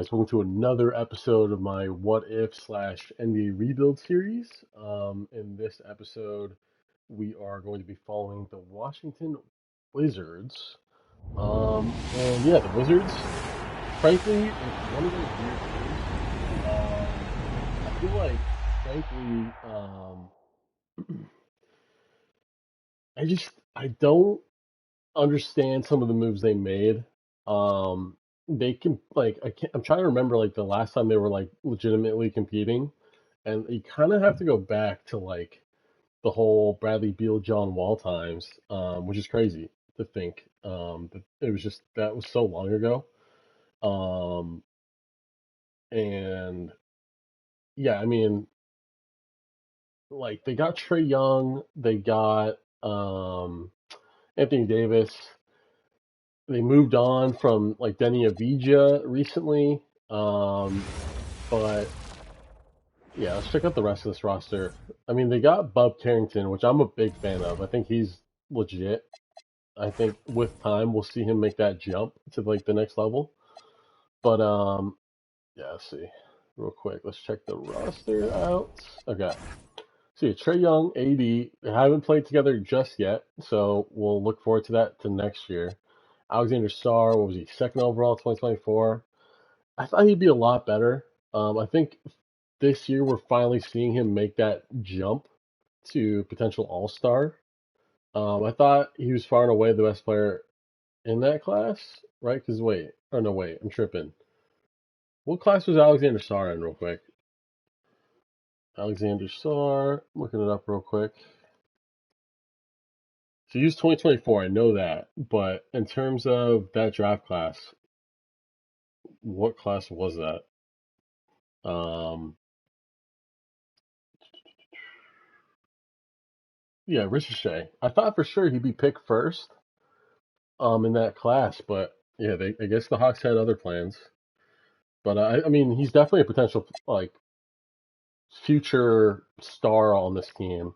Welcome to another episode of my What If slash NBA Rebuild Series. In this episode, we are going to be following the Washington Wizards. And yeah, the Wizards, frankly, it's one of those weird teams. I feel like, frankly, I don't understand some of the moves they made. Um, they can I'm trying to remember like the last time they were like legitimately competing, and you kind of have to go back to like the whole Bradley Beal, John Wall times, which is crazy to think. That it was just that was so long ago. Um, and yeah, I mean, like they got Trey Young, they got Anthony Davis. They moved on from like Denny Avdija recently. Um, but yeah, let's check out the rest of this roster. I mean, they got Bub Carrington, which I'm a big fan of. I think he's legit. I think with time we'll see him make that jump to like the next level. But yeah, let's see. Real quick, let's check the roster out. Okay. So yeah, Trey Young, AD, they haven't played together just yet, so we'll look forward to that to next year. Alexander Sarr, what was he, second overall, 2024? I thought he'd be a lot better. I think this year we're finally seeing him make that jump to potential All-Star. I thought he was far and away the best player in that class, right? Because wait, oh no, wait, I'm tripping. What class was Alexander Sarr in, real quick? Alexander Sarr, looking it up real quick. So he was 2024, I know that, but in terms of that draft class, what class was that? Um, yeah, Ricochet. I thought for sure he'd be picked first, in that class, but yeah, I guess the Hawks had other plans. But I mean, he's definitely a potential like future star on this team.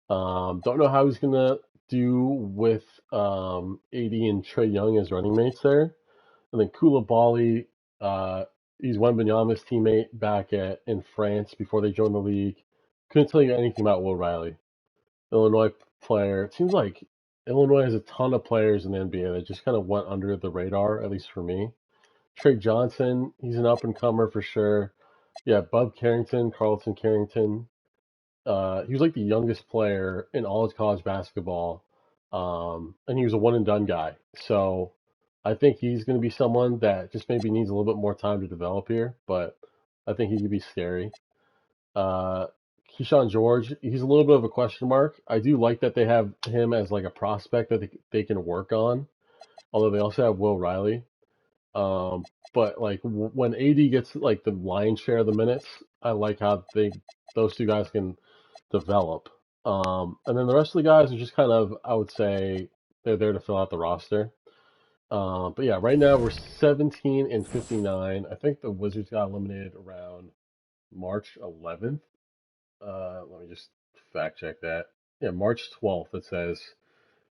Don't know how he's gonna do with AD and Trey Young as running mates there, and then Koulibaly. Uh, he's Wembanyama's teammate back at in France before they joined the league. Couldn't tell you anything about Will Riley, Illinois player. It seems like Illinois has a ton of players in the NBA that just kind of went under the radar, at least for me. Trey Johnson, he's an up and comer for sure. Yeah, Bub Carrington, Carlton Carrington. He was like the youngest player in all of college basketball, and he was a one and done guy. So I think he's going to be someone that just maybe needs a little bit more time to develop here, but I think he could be scary. Uh, Keyshawn George, he's a little bit of a question mark. I do like that they have him as like a prospect that they can work on, although they also have Will Riley. Um, but like when AD gets like the lion's share of the minutes, I like how those two guys can develop. And then the rest of the guys are just kind of, I would say, they're there to fill out the roster. But yeah, right now we're 17 and 59. I think the Wizards got eliminated around March 11th. Let me just fact check that. Yeah, March 12th, it says,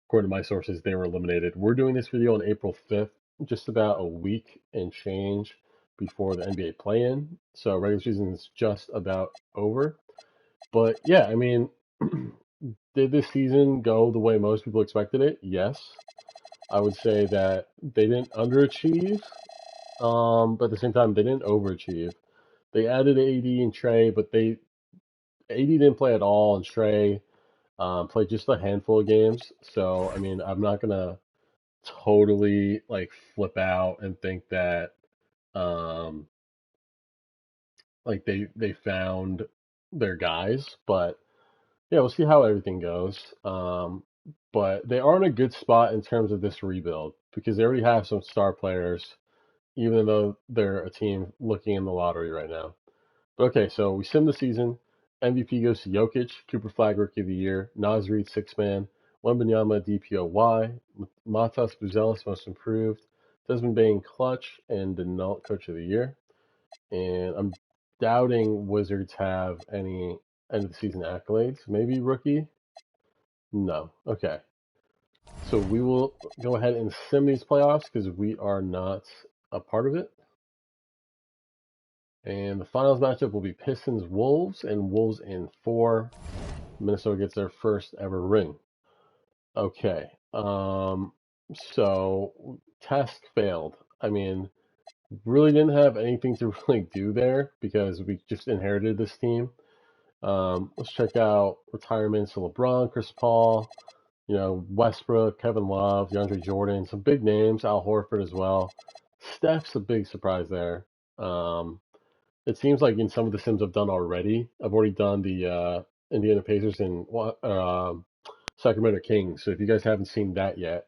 according to my sources, they were eliminated. We're doing this video on April 5th, just about a week and change before the NBA play-in. So regular season is just about over. But yeah, I mean, did this season go the way most people expected it? Yes. I would say that they didn't underachieve, but at the same time, they didn't overachieve. They added AD and Trey, but AD didn't play at all, and Trey played just a handful of games. So, I mean, I'm not gonna totally like flip out and think that um, like they found their guys, but yeah, we'll see how everything goes. But they are in a good spot in terms of this rebuild because they already have some star players, even though they're a team looking in the lottery right now. But okay, so we sim the season. MVP goes to Jokic, Cooper Flag Rookie of the Year, Naz Reid Six Man, Wembanyama DPOY, Matas Buzelis Most Improved, Desmond Bain Clutch, and Denault Coach of the Year. And I'm doubting Wizards have any end of the season accolades. Maybe rookie? No. Okay. So we will go ahead and sim these playoffs because we are not a part of it. And the finals matchup will be Pistons Wolves, and Wolves in 4. Minnesota gets their first ever ring. Okay. So test failed. I mean, really didn't have anything to really do there because we just inherited this team. Let's check out retirements to LeBron, Chris Paul, Westbrook, Kevin Love, DeAndre Jordan, some big names, Al Horford as well. Steph's a big surprise there. It seems like in some of the sims I've done already, I've already done the Indiana Pacers and Sacramento Kings. So if you guys haven't seen that yet,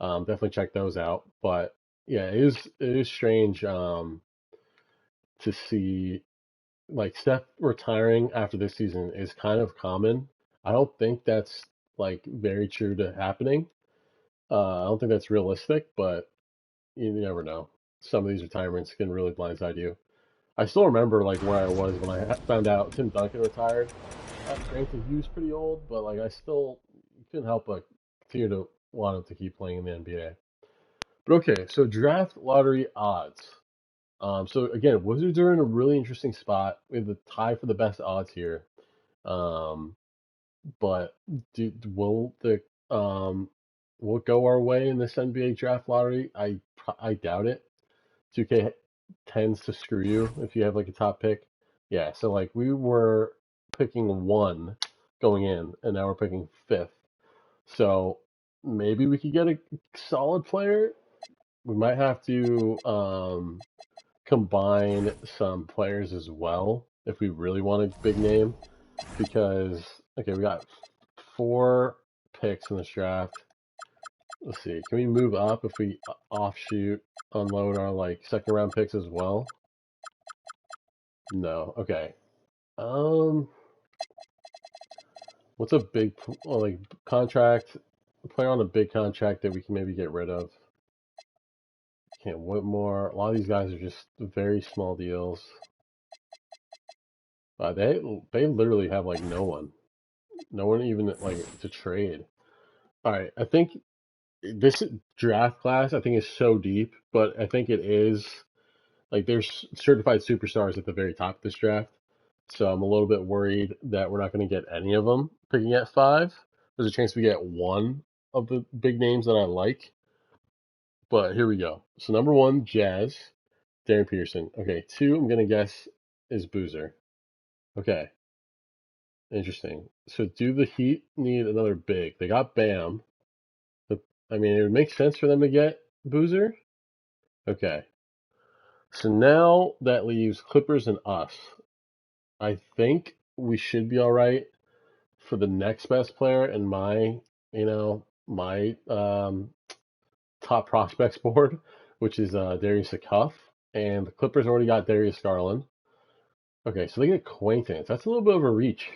definitely check those out. But yeah, it is strange to see like Steph retiring after this season is kind of common. I don't think that's like very true to happening. I don't think that's realistic, but you never know. Some of these retirements can really blindside you. I still remember like where I was when I found out Tim Duncan retired. Granted, he was pretty old, but like I still couldn't help but continue to want him to keep playing in the NBA. But okay, so draft lottery odds. So again, Wizards are in a really interesting spot. We have the tie for the best odds here. Um, but will the will it go our way in this NBA draft lottery? I doubt it. 2K tends to screw you if you have like a top pick. Yeah, so like we were picking 1 going in, and now we're picking 5th. So maybe we could get a solid player. We might have to combine some players as well if we really want a big name. Because okay, we got 4 picks in this draft. Let's see, can we move up if we offshoot, unload our like second round picks as well? No. Okay. Um, what's a big like contract? Player on a big contract that we can maybe get rid of. Can't Whitmore. A lot of these guys are just very small deals. They literally have like no one even like to trade. All right, I think this draft class I think is so deep, but I think it is like there's certified superstars at the very top of this draft. So I'm a little bit worried that we're not going to get any of them picking at 5. There's a chance we get one of the big names that I like. But here we go. So number 1, Jazz, Darren Peterson. Okay, 2, I'm going to guess is Boozer. Okay, interesting. So do the Heat need another big? They got Bam. But, I mean, it would make sense for them to get Boozer. Okay. So now that leaves Clippers and us. I think we should be all right for the next best player in my top prospects board, which is Darius Akuff, and the Clippers already got Darius Garland. Okay, so they get acquaintance. That's a little bit of a reach.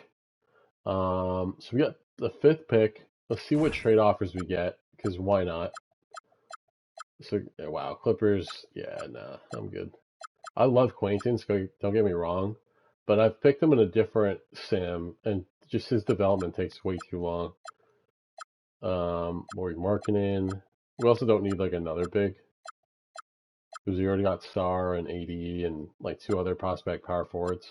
So we got the 5th pick. Let's see what trade offers we get, because why not? So wow, Clippers. Yeah, nah, I'm good. I love Quaintance. Don't get me wrong, but I've picked him in a different sim, and just his development takes way too long. More marketing. We also don't need like another big because we already got Sar and AD and like 2 other prospect power forwards.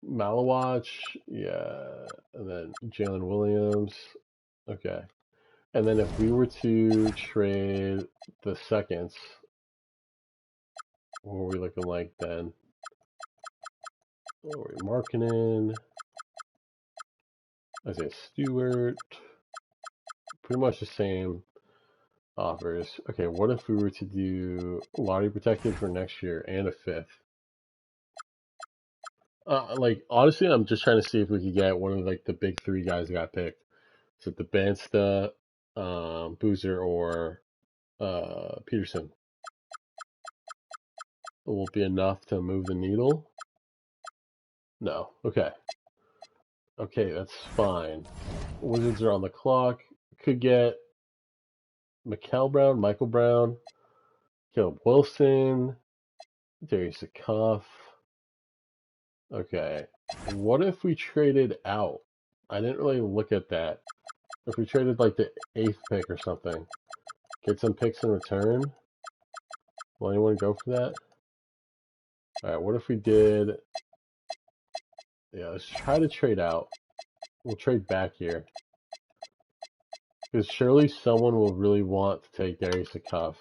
Malawatch, yeah, and then Jalen Williams. Okay, and then if we were to trade the seconds, what are we looking like then? What are we marketing? Isaiah Stewart, pretty much the same offers. Okay, what if we were to do lottery protected for next year and a 5th? Like honestly, I'm just trying to see if we could get one of like the big 3 guys that got picked. So the Bansta, Boozer, or Peterson will be enough to move the needle. No. Okay. Okay, that's fine. Wizards are on the clock. Could get Michael Brown, Caleb Wilson, Darius Akuff. Okay. What if we traded out? I didn't really look at that. If we traded like the 8th pick or something, get some picks in return. Will anyone go for that? Alright, what if we did... Yeah, let's try to trade out. We'll trade back here. Because surely someone will really want to take Darius a cuff.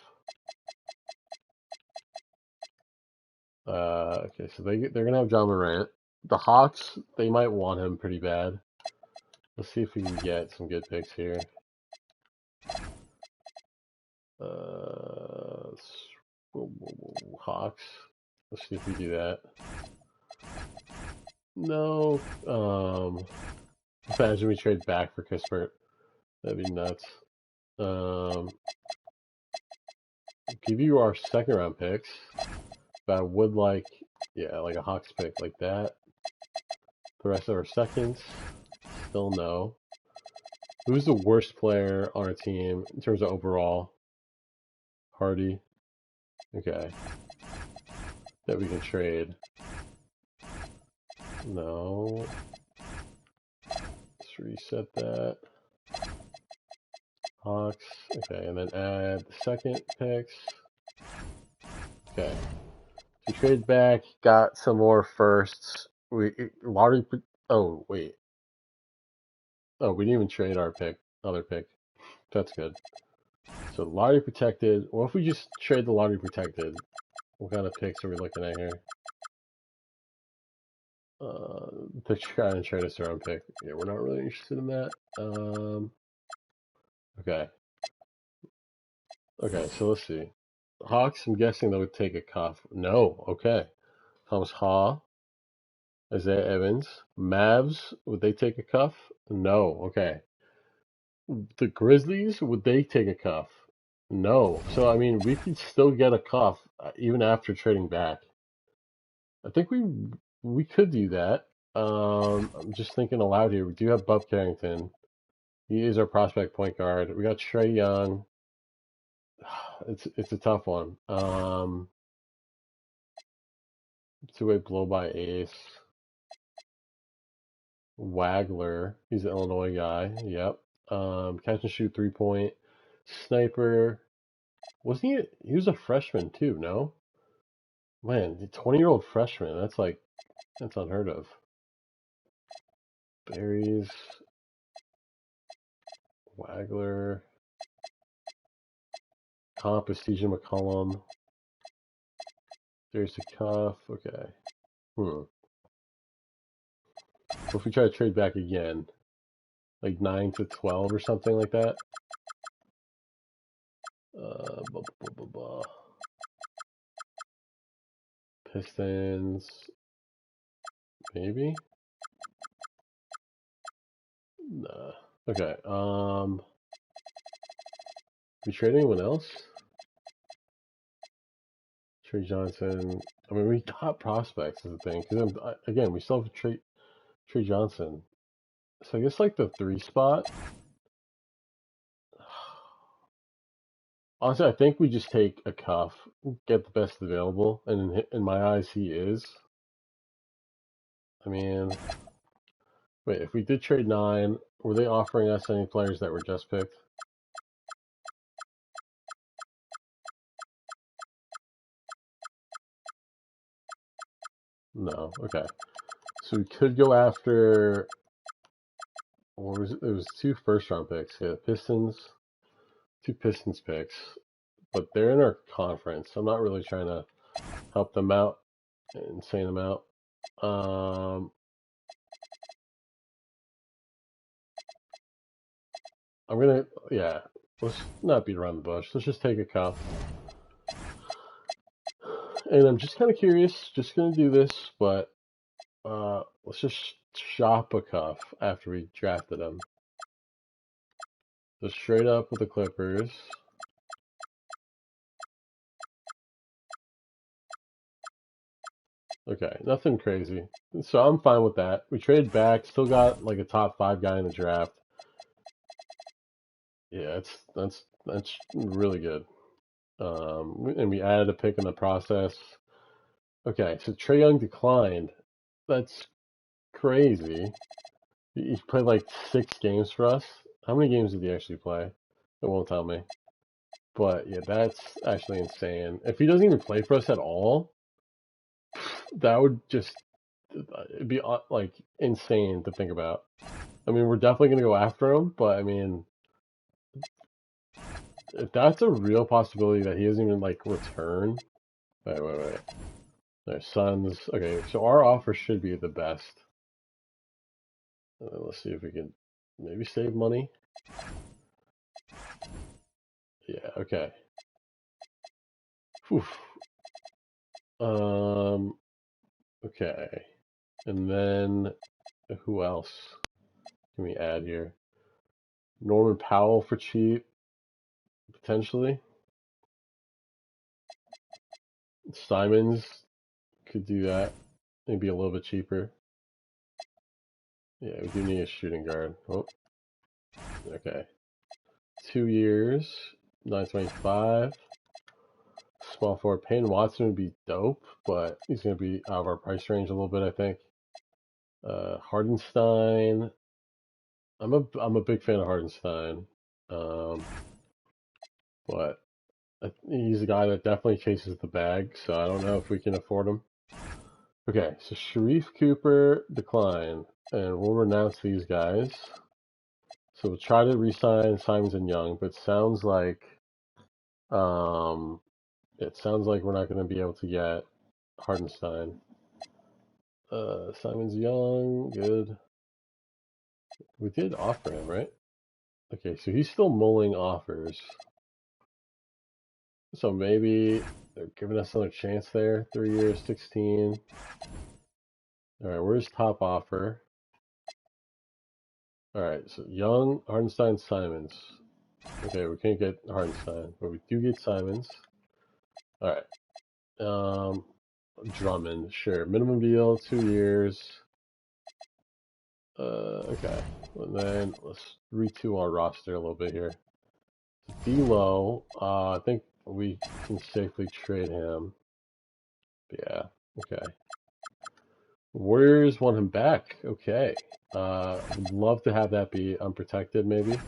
Okay, so they're going to have John Morant. The Hawks, they might want him pretty bad. Let's see if we can get some good picks here. Hawks. Let's see if we do that. No. Imagine we trade back for Kispert. That'd be nuts. Give you our second round picks. But I would like, yeah, like a Hawks pick like that. The rest of our seconds, still no. Who's the worst player on our team in terms of overall? Hardy. Okay. That we can trade. No. Let's reset that. Hawks. Okay, and then add the second picks. Okay. So we traded back, got some more firsts. Lottery. Oh, wait. Oh, we didn't even trade our other pick. That's good. So lottery protected. What if we just trade the lottery protected? What kind of picks are we looking at here? To try and trade us our own pick. Yeah, we're not really interested in that. Okay. Okay, so let's see. Hawks, I'm guessing they would take a cuff. No, okay. Thomas Haw, Isaiah Evans. Mavs, would they take a cuff? No, okay. The Grizzlies, would they take a cuff? No. So, I mean, we could still get a cuff even after trading back. I think we could do that. I'm just thinking aloud here. We do have Bub Carrington. He is our prospect point guard. We got Trae Young. It's a tough one. Two-way blow by ace. Wagler. He's an Illinois guy. Yep. Catch and shoot 3-point. Sniper. Wasn't he? He was a freshman too. No. Man, the 20-year-old freshman. That's unheard of. Berries. Wagler. Comp is CJ McCollum. There's a cuff. Okay. What if we try to trade back again? Like 9 to 12 or something like that? Blah, blah, blah, blah. Pistons. Maybe? Nah. Okay. We trade anyone else? Trey Johnson. I mean, we got prospects is the thing. Because again, we still have Trey Johnson. So I guess like the 3 spot. Honestly, I think we just take a cuff, get the best available, and in my eyes, he is. I mean, wait, if we did trade 9, were they offering us any players that were just picked? No, okay. So we could go after, what was it? It was 2 first-round picks. Yeah, Pistons, 2 Pistons picks. But they're in our conference. So I'm not really trying to help them out, insane amount. I'm gonna, yeah, let's not beat around the bush. Let's just take a cuff. And I'm just kind of curious, just gonna do this, but let's just shop a cuff after we drafted him. Just straight up with the Clippers. Okay, nothing crazy. So I'm fine with that. We traded back, still got like a top 5 guy in the draft. Yeah, that's really good. And we added a pick in the process. Okay, so Trae Young declined. That's crazy. He played like 6 games for us. How many games did he actually play? It won't tell me. But yeah, that's actually insane. If he doesn't even play for us at all, that would just it'd be like insane to think about. I mean, we're definitely gonna go after him, but I mean, if that's a real possibility that he doesn't even like return. Wait. Their sons. Okay, so our offer should be the best. Let's see if we can maybe save money. Yeah. Okay. Whew. Okay. And then who else can we add here? Norman Powell for cheap, potentially. Simons could do that. Maybe a little bit cheaper. Yeah, we do need a shooting guard. Oh, okay. 2 years, 925. Small forward. Payne Watson would be dope, but he's going to be out of our price range a little bit, I think. Hardenstein. I'm a big fan of Hardenstein, but he's a guy that definitely chases the bag, so I don't know if we can afford him. Okay, so Sharif Cooper decline, and we'll renounce these guys. So we'll try to re-sign Simons and Young, but it sounds like we're not going to be able to get Hardenstein. Simons Young, good. We did offer him, right? Okay, so he's still mulling offers. So maybe they're giving us another chance there. 3 years, 16. Alright, where's top offer? Alright, so Young, Hardenstein, Simons. Okay, we can't get Hardenstein, but we do get Simons. Alright. Drummond, sure. Minimum deal, 2 years. Okay. And then let's retool our roster a little bit here. D'Lo, I think we can safely trade him. Yeah, okay. Warriors want him back. Okay. Would love to have that be unprotected, maybe.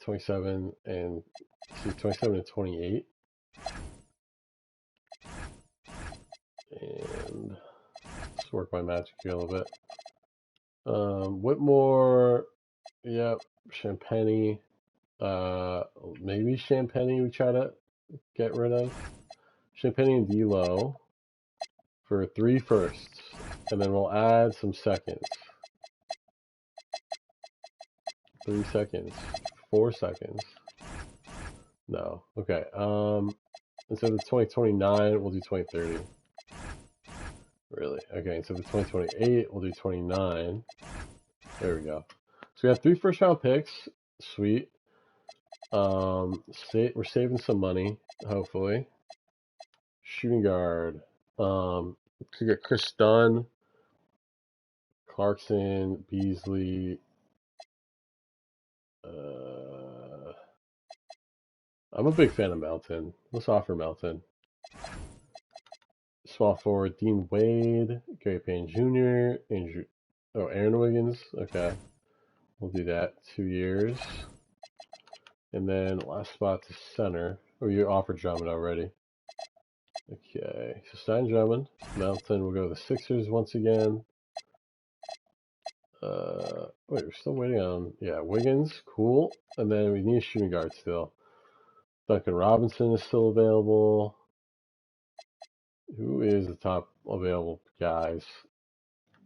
27 and 27 and 28. And let's work my magic here a little bit. Whitmore, yep. Champagne, maybe Champagne we try to get rid of. Champagne and D'Lo for 3 firsts, and then we'll add some seconds. 3 seconds, 4 seconds. No, okay. Instead of 2029, we'll do 2030. Really? Okay, instead of 2028, we'll do 29. There we go. So we have 3 first-round picks. Sweet. We're saving some money, hopefully. Shooting guard. Could get Chris Dunn, Clarkson, Beasley. I'm a big fan of Melton. Let's offer Melton. Small forward, Dean Wade, Gary Payne Jr., Aaron Wiggins. Okay, we'll do that. 2 years. And then last spot to center. Oh, you offered Drummond already. Okay, so sign Drummond. Melton will go to the Sixers once again. Wait, we're still waiting on, yeah, Wiggins. Cool. And then we need a shooting guard still. Duncan Robinson is still available. Who is the top available guys?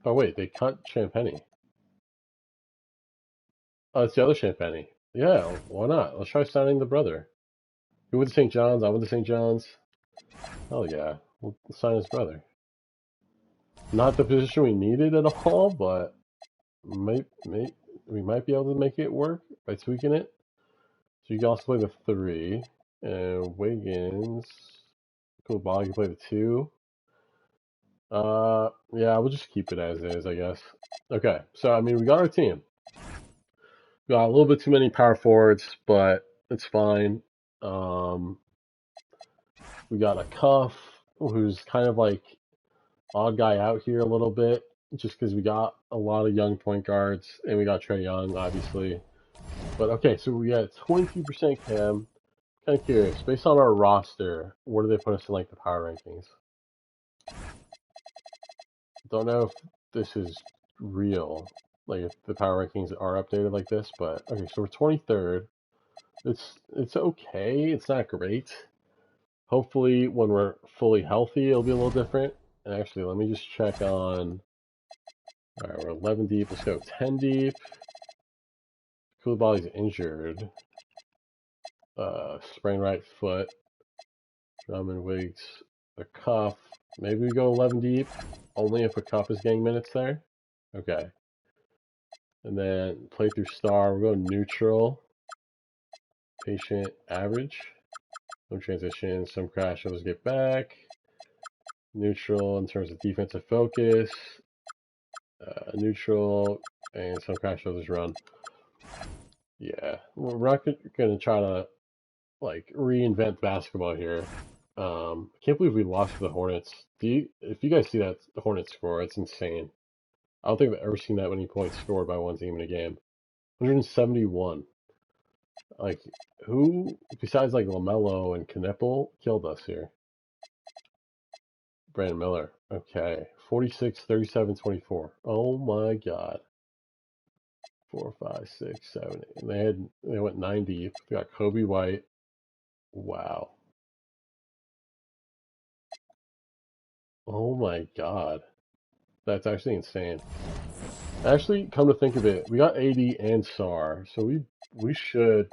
Oh, wait, they cut Champagne. Oh, it's the other Champagne. Yeah, why not? Let's try signing the brother. He went to St. John's, I went to St. John's. Hell yeah, we'll sign his brother. Not the position we needed at all, but we might be able to make it work by tweaking it. So you can also play the 3. And Wiggins, cool ball, you can play the 2. Yeah, we'll just keep it as is, I guess. Okay, so I mean, we got our team. We got a little bit too many power forwards, but it's fine. We got a Cuff, who's kind of like odd guy out here a little bit, just because we got a lot of young point guards, and we got Trae Young, obviously. But okay, so we got 22% Cam. Kind of curious, based on our roster, where do they put us in like the power rankings? Don't know if this is real, like if the power rankings are updated like this, but okay, so we're 23rd. It's okay. It's not great. Hopefully, when we're fully healthy, it'll be a little different. And actually, let me just check on. All right, we're 11 deep. Let's go 10 deep. Koulibaly's injured. Sprained right foot. Drummond Wiggs, a cuff. Maybe we go 11 deep, only if a cuff is getting minutes there. Okay. And then play through star. We'll go neutral. Patient, average. Some transition, some crash, others get back. Neutral in terms of defensive focus. Neutral, and some crash, others run. Yeah, we're not going to try to like reinvent basketball here. I can't believe we lost to the Hornets. If you guys see that the Hornets score, it's insane. I don't think I've ever seen that many points scored by one team in a game. 171. Like, who besides like LaMelo and Knippel killed us here? Brandon Miller. Okay. 46, 37, 24. Oh my god. 4, 5, 6, 7. And they went 90. They got Kobe White. Wow. Oh my god. That's actually insane. Actually, come to think of it, we got AD and SAR, so we should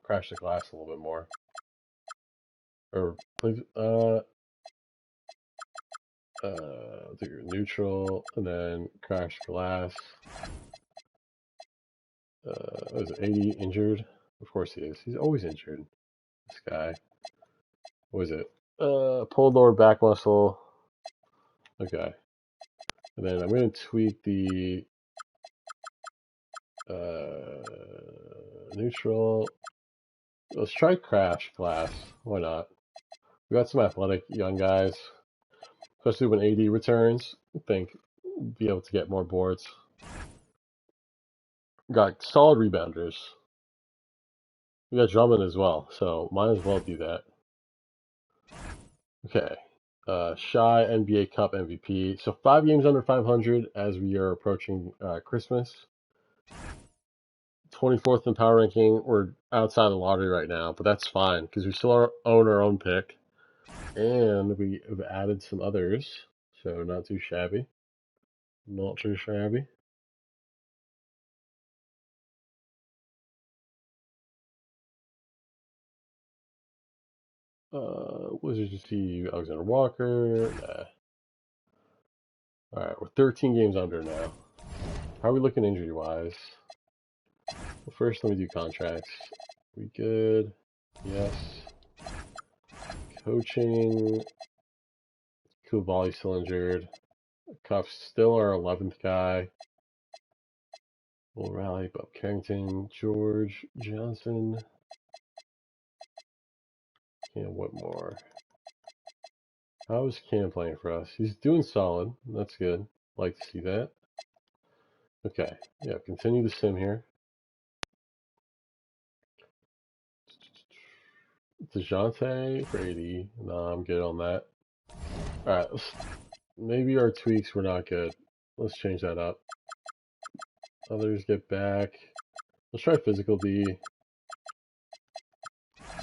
crash the glass a little bit more. Or please do neutral and then crash glass. Is AD injured? Of course he is. He's always injured. This guy. What is it? Pulled lower back muscle. Okay. And then I'm going to tweak the neutral. Let's try crash glass. Why not? We got some athletic young guys, especially when AD returns. I think we'll be able to get more boards. Got solid rebounders. We got Drummond as well, so might as well do that. Okay. Shy NBA Cup MVP. So 5 games under 500 as we are approaching Christmas. 24th in power ranking. We're outside the lottery right now, but that's fine because we still own our own pick. And we have added some others, so not too shabby. Not too shabby. Wizards to see Alexander Walker. Nah. Alright, we're 13 games under now. How are we looking injury wise? Well, first, let me do contracts. We good? Yes. Coaching. Koulibaly still injured. Cuff's still our 11th guy. Will rally Bob Carrington, George Johnson. Cam Whitmore. How is Cam playing for us? He's doing solid. That's good. Like to see that. Okay. Yeah, continue the sim here. DeJounte for 80. No, I'm good on that. Alright, maybe our tweaks were not good. Let's change that up. Others get back. Let's try physical D.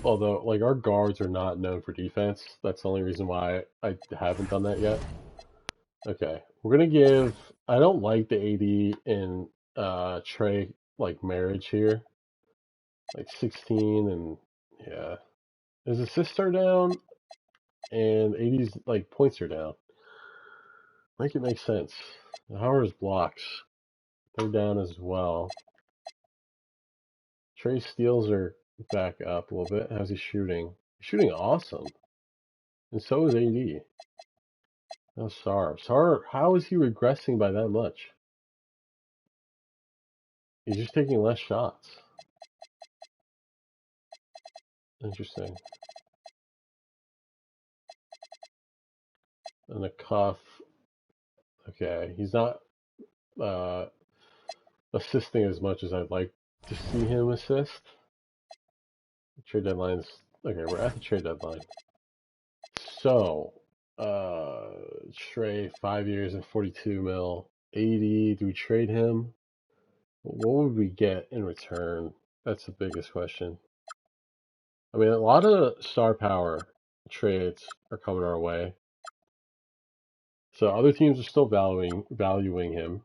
Although, like, our guards are not known for defense. That's the only reason why I haven't done that yet. Okay, we're gonna give. I don't like the AD and Trey like marriage here. Like 16 and yeah. His assists are down and 80's like points are down. Make it make sense. How are his blocks? They're down as well. Trey steals are back up a little bit. How's he shooting? He's shooting awesome. And so is AD. Oh, Sar. Sar, how is he regressing by that much? He's just taking less shots. Interesting. And a cuff. Okay, he's not assisting as much as I'd like to see him assist. Trade deadline's okay. We're at the trade deadline. So, Trey, 5 years and 42 mil, 80. Do we trade him? What would we get in return? That's the biggest question. I mean, a lot of star power trades are coming our way. So other teams are still valuing him.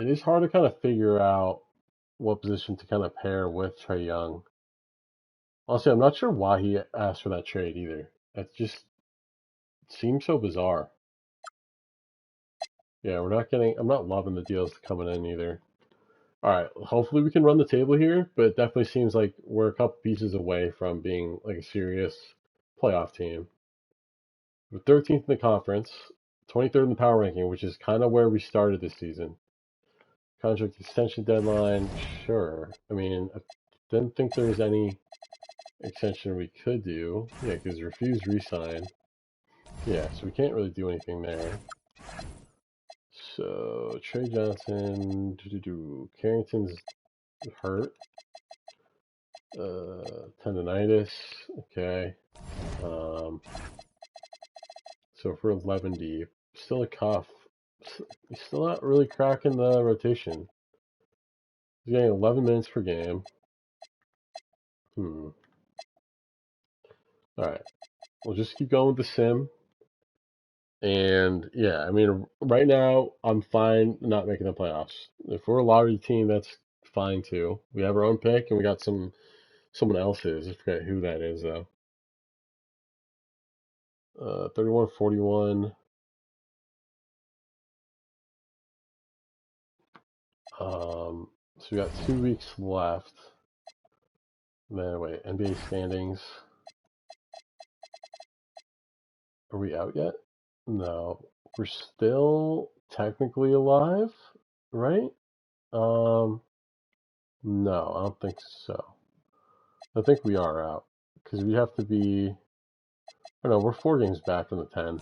It is hard to kind of figure out what position to kind of pair with Trae Young. Honestly, I'm not sure why he asked for that trade either. It just seems so bizarre. Yeah, I'm not loving the deals coming in either. All right, hopefully we can run the table here, but it definitely seems like we're a couple pieces away from being like a serious playoff team. We're 13th in the conference, 23rd in the power ranking, which is kind of where we started this season. Contract extension deadline, sure. I mean, I didn't think there was any extension we could do. Yeah, because refused resign. Yeah, so we can't really do anything there. So Trey Johnson, Carrington's hurt. Tendonitis. Okay. So for 11 deep, still a cuff. He's still not really cracking the rotation. He's getting 11 minutes per game. All right. We'll just keep going with the sim. And yeah, I mean, right now I'm fine not making the playoffs. If we're a lottery team, that's fine too. We have our own pick, and we got someone else's. I forget who that is though. 31-41. So we got 2 weeks left. Man, wait, NBA standings. Are we out yet? No, we're still technically alive, right? No, I don't think so. I think we are out because we have to be. Oh no, we're 4 games back from the 10.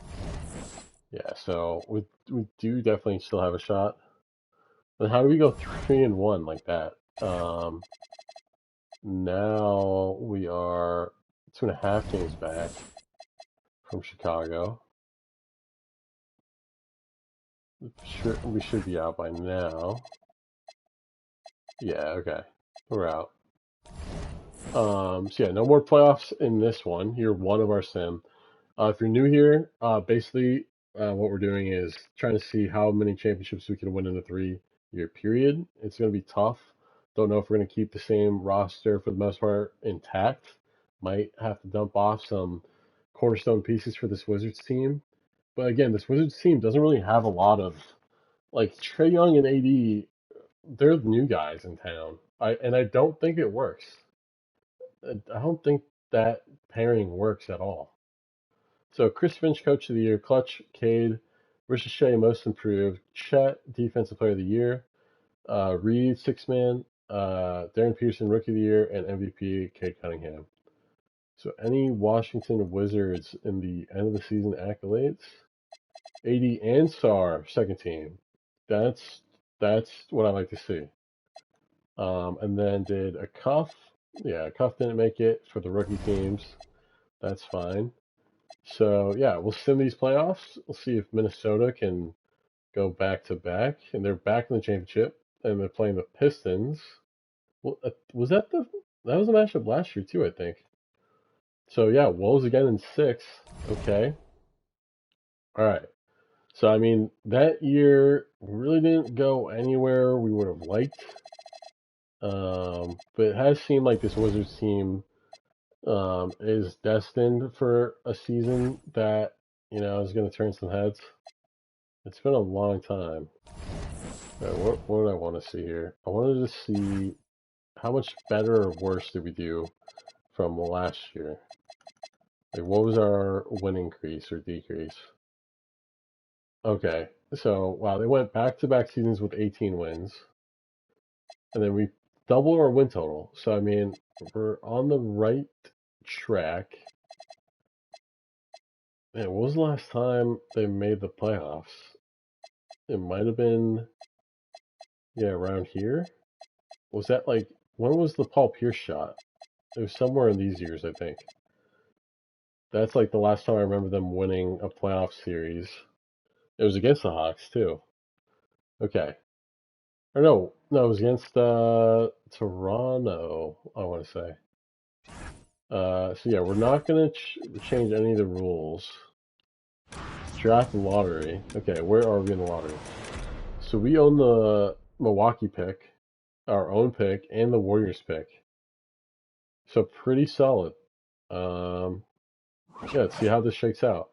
Yeah, so we do definitely still have a shot. But how do we go 3-1 like that? Now we are 2.5 games back from Chicago. We should be out by now. Yeah, okay. We're out. So yeah, no more playoffs in this one. Year one of our sim. If you're new here, basically what we're doing is trying to see how many championships we can win in a 3-year period. It's going to be tough. Don't know if we're going to keep the same roster for the most part intact. Might have to dump off some cornerstone pieces for this Wizards team. But again, this Wizards team doesn't really have a lot of like Trae Young and AD. They're the new guys in town. I don't think it works. I don't think that pairing works at all. So Chris Finch, Coach of the Year, Clutch, Cade, Ricochet, Most Improved, Chet, Defensive Player of the Year, Reed, Six Man, Darren Pearson, Rookie of the Year, and MVP, Cade Cunningham. So any Washington Wizards in the end of the season accolades? AD and Star, second team. That's what I like to see. And then did a cuff. Yeah, cuff didn't make it for the rookie teams. That's fine. So yeah, we'll sim these playoffs. We'll see if Minnesota can go back to back, and they're back in the championship, and they're playing the Pistons. Well, that was a matchup last year too, I think. So yeah, Wolves again in 6. Okay, all right. So I mean, that year really didn't go anywhere we would have liked, but it has seemed like this Wizards team is destined for a season that is going to turn some heads. It's been a long time. Right, what do I want to see here? I wanted to see how much better or worse did we do from last year. Like, what was our win increase or decrease? Okay, so wow, they went back-to-back seasons with 18 wins, and then we doubled our win total. So I mean, we're on the right track. Man, what was the last time they made the playoffs? It might have been, yeah, around here. Was that like, when was the Paul Pierce shot? It was somewhere in these years, I think. That's like the last time I remember them winning a playoff series. It was against the Hawks, too. Okay. Or no, it was against Toronto, I want to say. So yeah, we're not going to change any of the rules. Draft lottery. Okay, where are we in the lottery? So we own the Milwaukee pick, our own pick, and the Warriors pick. So pretty solid. Um, yeah, let's see how this shakes out.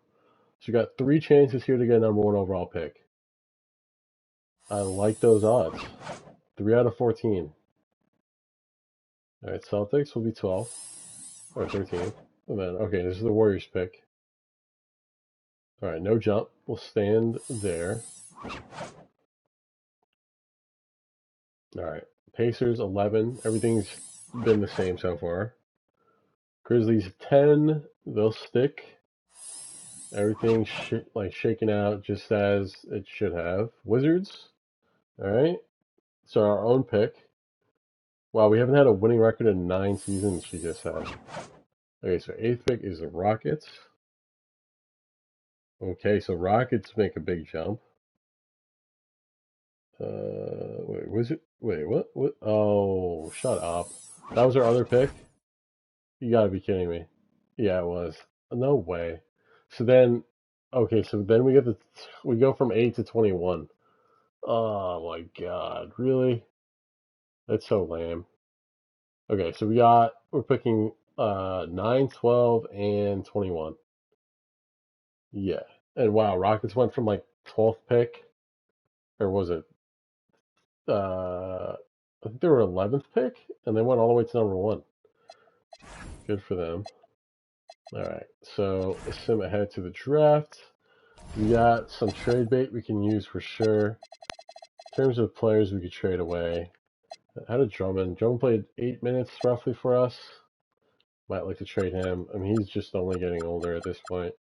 So we got 3 chances here to get a #1 overall pick. I like those odds. 3 out of 14. All right, Celtics will be 12 or 13. And then, okay, this is the Warriors pick. All right, no jump. We'll stand there. All right, Pacers 11. Everything's been the same so far. Grizzlies 10. They'll stick. Everything's like shaken out just as it should have. Wizards. All right. So our own pick. Wow, we haven't had a winning record in 9 seasons. She just said. Okay, so 8th pick is the Rockets. Okay, so Rockets make a big jump. Wait, Wizard. Wait, what? What? Oh, shut up. That was our other pick. You gotta be kidding me. Yeah, it was. No way. So then, okay, so then we go from 8 to 21. Oh my God, really? That's so lame. Okay, so we're picking 9, 12, and 21. Yeah. And wow, Rockets went from like 12th pick, or was it I think they were 11th pick, and they went all the way to #1. Good for them. All right, so let's sim ahead to the draft. We got some trade bait we can use for sure. In terms of players we could trade away, how did Drummond? Drummond played 8 minutes roughly for us. Might like to trade him. I mean, he's just only getting older at this point.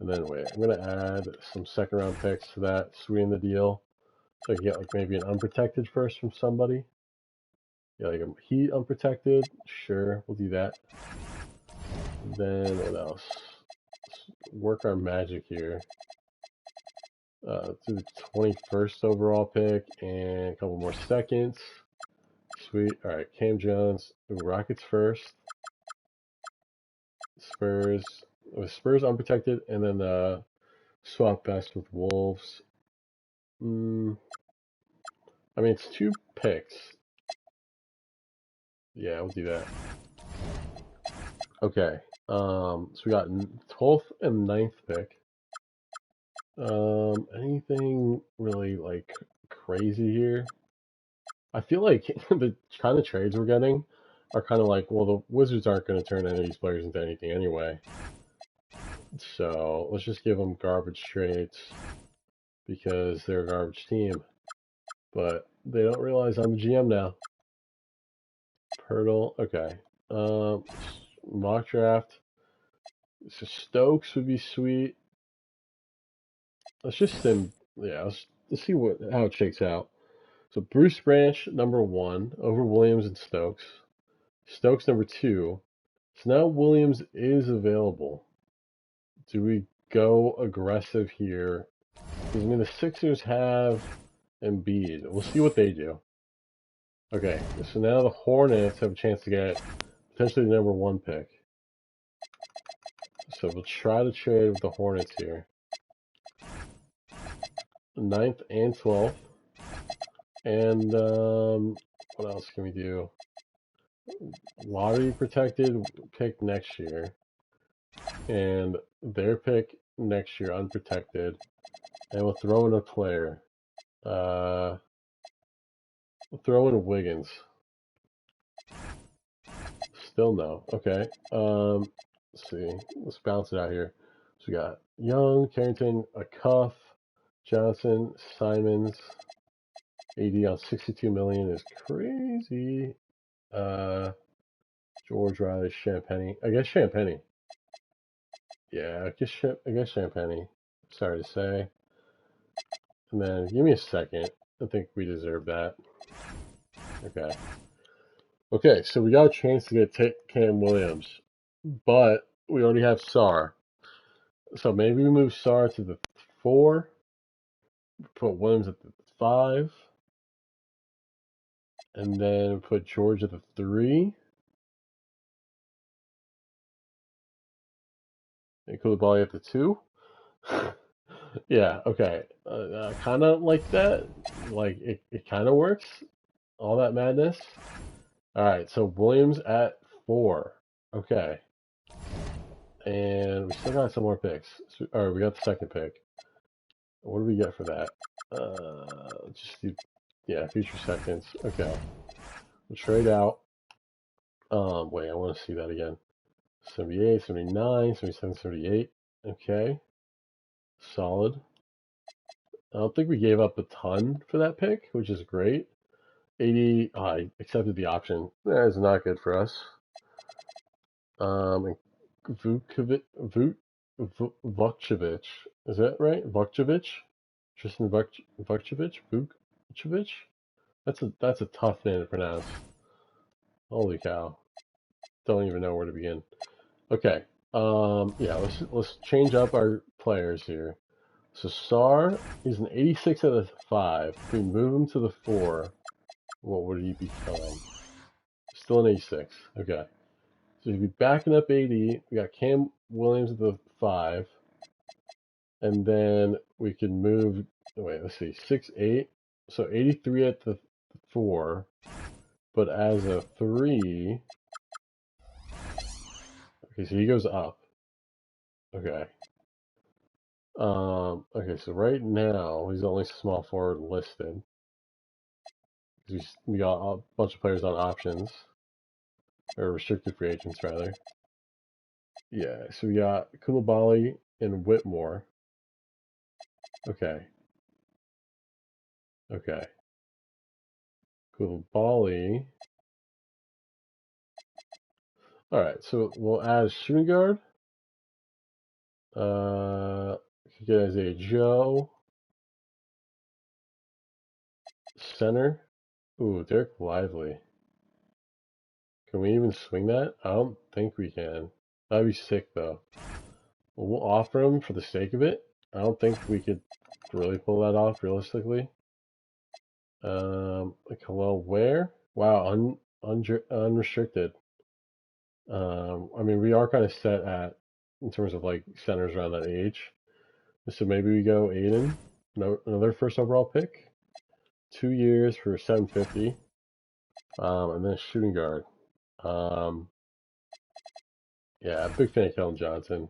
And then wait, I'm gonna add some 2nd round picks to that, sweeten the deal, so I can get like maybe an unprotected first from somebody. Yeah, like a Heat unprotected. Sure, we'll do that. Then what else? Let's work our magic here. To the 21st overall pick and a couple more seconds. Sweet. All right, Cam Jones. Rockets first. Spurs. Spurs unprotected, and then swap best with Wolves. I mean, it's 2 picks. Yeah, we'll do that. Okay. So we got 12th and 9th pick. Anything really like crazy here? I feel like the kind of trades we're getting are kind of like, well, the Wizards aren't going to turn any of these players into anything anyway. So let's just give them garbage trades because they're a garbage team. But they don't realize I'm the GM now. Pirtle, okay. Mock draft. So Stokes would be sweet. Let's just sim. Yeah, let's see how it shakes out. So Bruce Branch, #1, over Williams and Stokes. Stokes, #2. So now Williams is available. Do we go aggressive here? Because, I mean, the Sixers have Embiid. We'll see what they do. Okay, so now the Hornets have a chance to get potentially the #1 pick. So we'll try to trade with the Hornets here. 9th and 12th. And what else can we do? Lottery protected pick next year. And their pick next year unprotected. And we'll throw in a player. We'll throw in Wiggins. Still no. Okay. Let's see. Let's bounce it out here. So we got Young, Carrington, a Cuff, Johnson, Simons. AD on 62 million is crazy. George Riley, Champagne. I guess Champagne. Yeah, I guess Champagne. Sorry to say. And then give me a second. I think we deserve that. Okay. Okay, so we got a chance to get Cam Williams, but we already have Sar. So maybe we move Sar to the 4, put Williams at the 5, and then put George at the 3, and Koulibaly at the 2. Yeah, okay. Kind of like that. Like, it kind of works. All that madness. All right, so Williams at 4. Okay. And we still got some more picks. So, all right, we got the second pick. What do we get for that? Just do, yeah, future seconds. Okay. We'll trade out. Wait, I want to see that again. 78, 79, 77, 78. Okay. Solid. I don't think we gave up a ton for that pick, which is great. 80, I accepted the option. That is not good for us. And Vukcevic. Is that right? Vukcevic? Tristan Vukcevic? Vukcevic? That's a tough name to pronounce. Holy cow. Don't even know where to begin. Okay. Yeah, let's change up our players here. So Sar is an 86 out of 5. If we move him to the 4, what would he become? Still an 86. Okay. So he'd be backing up 80. We got Cam Williams at the 5. And then we can move, wait, let's see, 6, 8. So 83 at the 4. But as a 3, okay, so he goes up. Okay. Okay, so right now he's only small forward listed. We got a bunch of players on options, or restricted free agents rather. Yeah, so we got Koulibaly and Whitmore. Okay. Okay. Koulibaly. All right, so we'll add shooting guard. Get Isaiah Joe. Center. Ooh, Derek Lively. Can we even swing that? I don't think we can. That'd be sick though. Well, we'll offer him for the sake of it. I don't think we could really pull that off realistically. Like hello, where? Wow, unrestricted. I mean, we are kind of set at in terms of like centers around that age. So maybe we go Aiden, another first overall pick, 2 years for 750, and then shooting guard. Yeah, big fan of Keldon Johnson.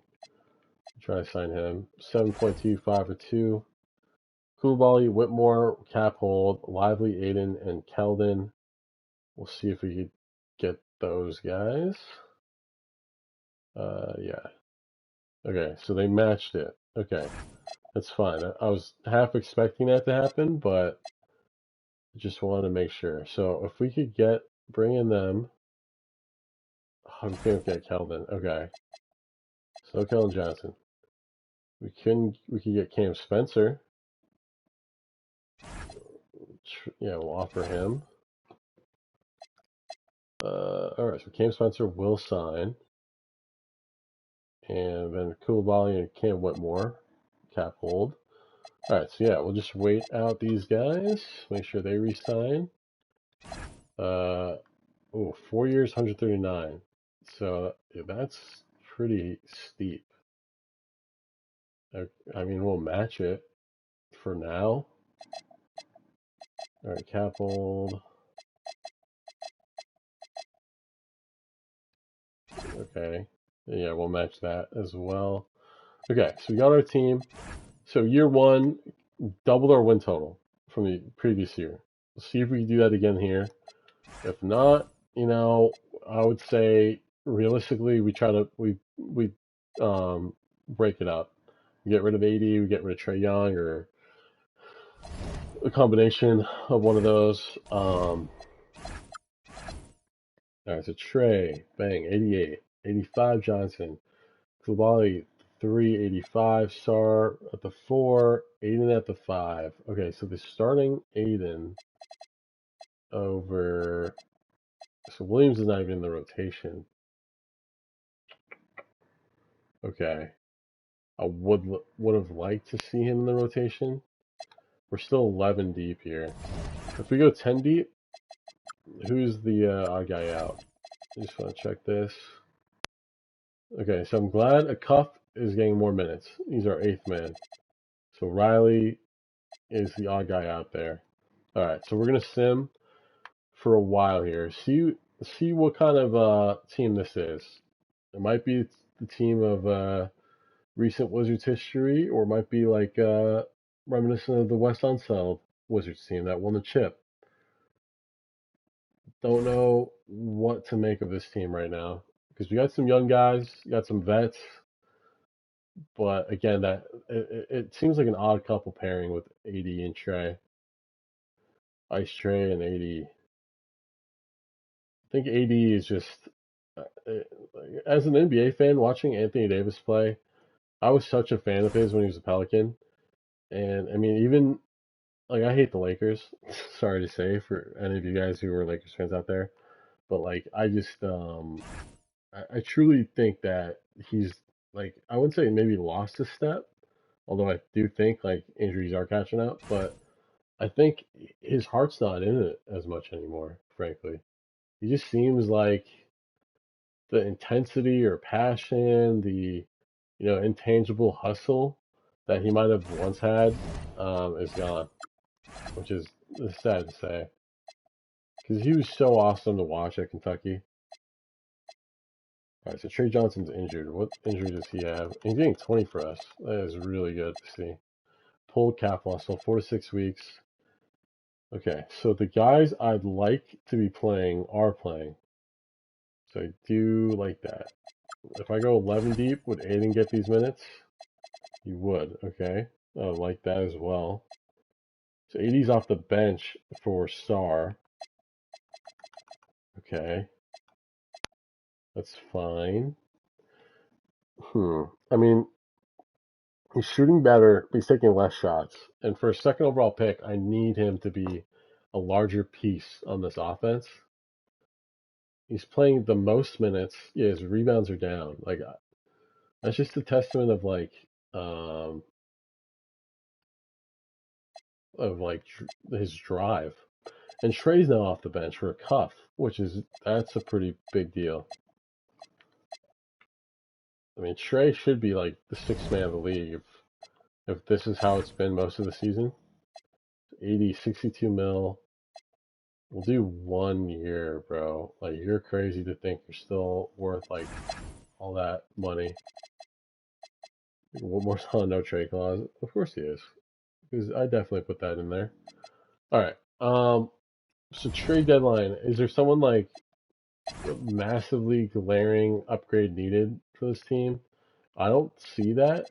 Try to sign him. 7.25 for 2. Koulibaly, Whitmore, cap hold, Lively, Aiden, and Keldon. We'll see if we could get those guys. Yeah. Okay, so they matched it. Okay, that's fine. I was half expecting that to happen, but just wanted to make sure. So if we could bring in them. Oh, we can't get Keldon. Okay. So Keldon Johnson. We could get Cam Spencer. Yeah, we'll offer him. Alright, so Cam Spencer will sign. And then Koulibaly and Cam Whitmore, cap hold. Alright, so yeah, we'll just wait out these guys, make sure they re-sign. 4 years, 139. So yeah, that's pretty steep. I mean, we'll match it for now. Alright, cap hold. Okay. Yeah, we'll match that as well. Okay, so we got our team. So year 1, doubled our win total from the previous year. Let's see if we can do that again here. If not, I would say realistically we try to break it up. We get rid of 80, we get rid of Trey Young, or a combination of one of those. All right, so Trey, bang, 88, 85 Johnson, Koulibaly 3, 85. Sar at the 4, Aiden at the 5. Okay, so they're starting Aiden over. So Williams is not even in the rotation. Okay. I would have liked to see him in the rotation. We're still 11 deep here. If we go 10 deep, who's the odd guy out? I just want to check this. Okay, so I'm glad a cuff is getting more minutes. He's our 8th man. So Riley is the odd guy out there. All right, so we're gonna sim for a while here. See what kind of team this is. It might be the team of recent Wizards history, or it might be like reminiscent of the West Unseld Wizards team that won the chip. Don't know what to make of this team right now because we got some young guys, you got some vets, but again, that it seems like an odd couple pairing with AD and Trey, Ice Trey and AD. I think AD is just as an NBA fan watching Anthony Davis play. I was such a fan of his when he was a Pelican, and I mean even like I hate the Lakers. Sorry to say for any of you guys who are Lakers fans out there, but like I just I truly think that he's like I wouldn't say maybe lost a step, although I do think like injuries are catching up, but I think his heart's not in it as much anymore, frankly. He just seems like the intensity or passion, the intangible hustle that he might have once had is gone, which is sad to say because he was so awesome to watch at Kentucky. All right, so Trey Johnson's injured. What injury does he have? He's getting 20 for us. That is really good to see. Pulled calf muscle, 4 to 6 weeks. Okay, so the guys I'd like to be playing are playing. So I do like that. If I go 11 deep, would Aiden get these minutes? He would, okay. I like that as well. So 80's off the bench for Sar. Okay. That's fine. I mean, he's shooting better, but he's taking less shots. And for a second overall pick, I need him to be a larger piece on this offense. He's playing the most minutes. Yeah, his rebounds are down. Like that's just a testament um of like his drive. And Trey's now off the bench for a cuff, that's a pretty big deal. I mean, Trey should be like the 6th man of the league if this is how it's been most of the season. 80, 62 mil. We'll do 1 year, bro. Like, you're crazy to think you're still worth, like, all that money. One more on no trade clause. Of course he is. Because I definitely put that in there. Alright. So trade deadline. Is there someone, like, massively glaring upgrade needed for this team? I don't see that.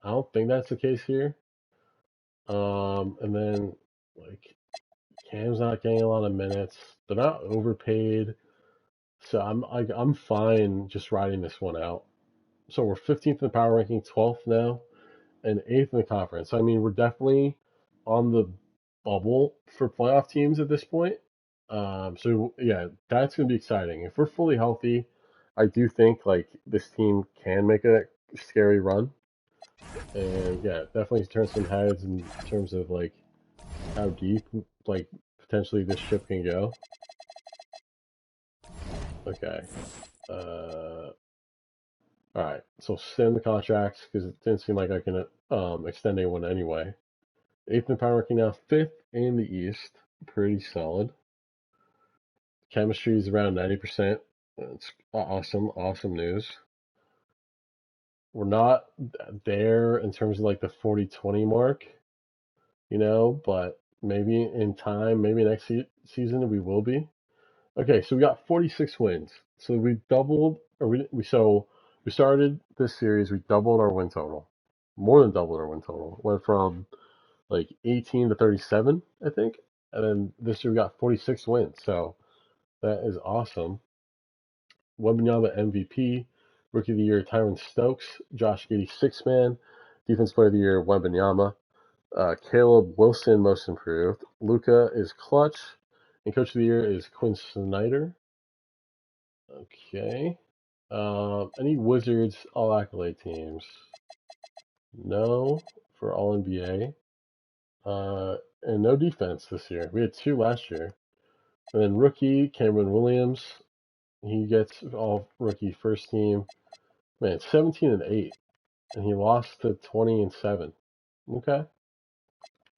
I don't think that's the case here. And then, like, Cam's not getting a lot of minutes. They're not overpaid. So I'm fine just riding this one out. So we're 15th in the power ranking, 12th now, and 8th in the conference. I mean, we're definitely on the bubble for playoff teams at this point. So yeah, that's gonna be exciting. If we're fully healthy, I do think like this team can make a scary run. And yeah, definitely turn some heads in terms of like how deep like potentially this ship can go. Okay. All right. So send the contracts because it didn't seem like I can extend anyone anyway. 8th in power ranking now, 5th in the East. Pretty solid. Chemistry is around 90%. That's awesome. Awesome news. We're not there in terms of like the 40-20 mark, but maybe in time, maybe next season we will be. Okay, so we got 46 wins. So we doubled, or we started this series, we doubled our win total. More than doubled our win total. Went from like 18 to 37, I think. And then this year we got 46 wins. So that is awesome. Wembanyama MVP. Rookie of the Year, Tyron Stokes. Josh Giddey, 6-man. Defense Player of the Year, Wembanyama. Caleb Wilson, Most Improved. Luka is clutch. And Coach of the Year is Quinn Snyder. Okay. Any Wizards All Accolade teams? No, for All NBA. And no defense this year. We had 2 last year. And then rookie, Cameron Williams. He gets all rookie first team. Man, 17-8. And he lost to 20-7. Okay.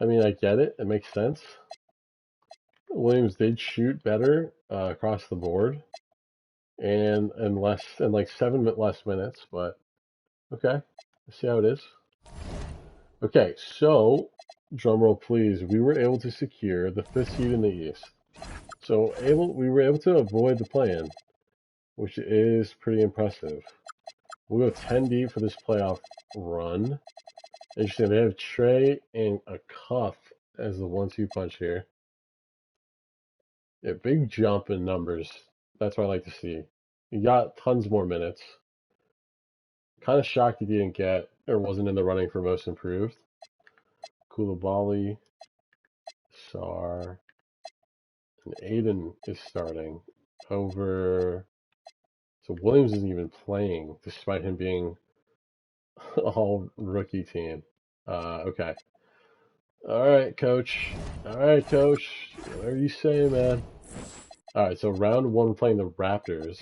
I mean, I get it. It makes sense. Williams did shoot better across the board, and like 7 less minutes, but okay. Let's see how it is. Okay, so drum roll please. We were able to secure the 5th seed in the East. So we were able to avoid the play-in, which is pretty impressive. We'll go 10 deep for this playoff run. Interesting. They have Trey and a Cuff as the 1-2 punch here. Yeah, big jump in numbers. That's what I like to see. You got tons more minutes. Kind of shocked he didn't get or wasn't in the running for Most Improved. Koulibaly, Sar, and Aiden is starting over. So Williams isn't even playing, despite him being all rookie team. Okay. All right, coach. All right, coach. Whatever you say, man. All right, so round 1, we're playing the Raptors.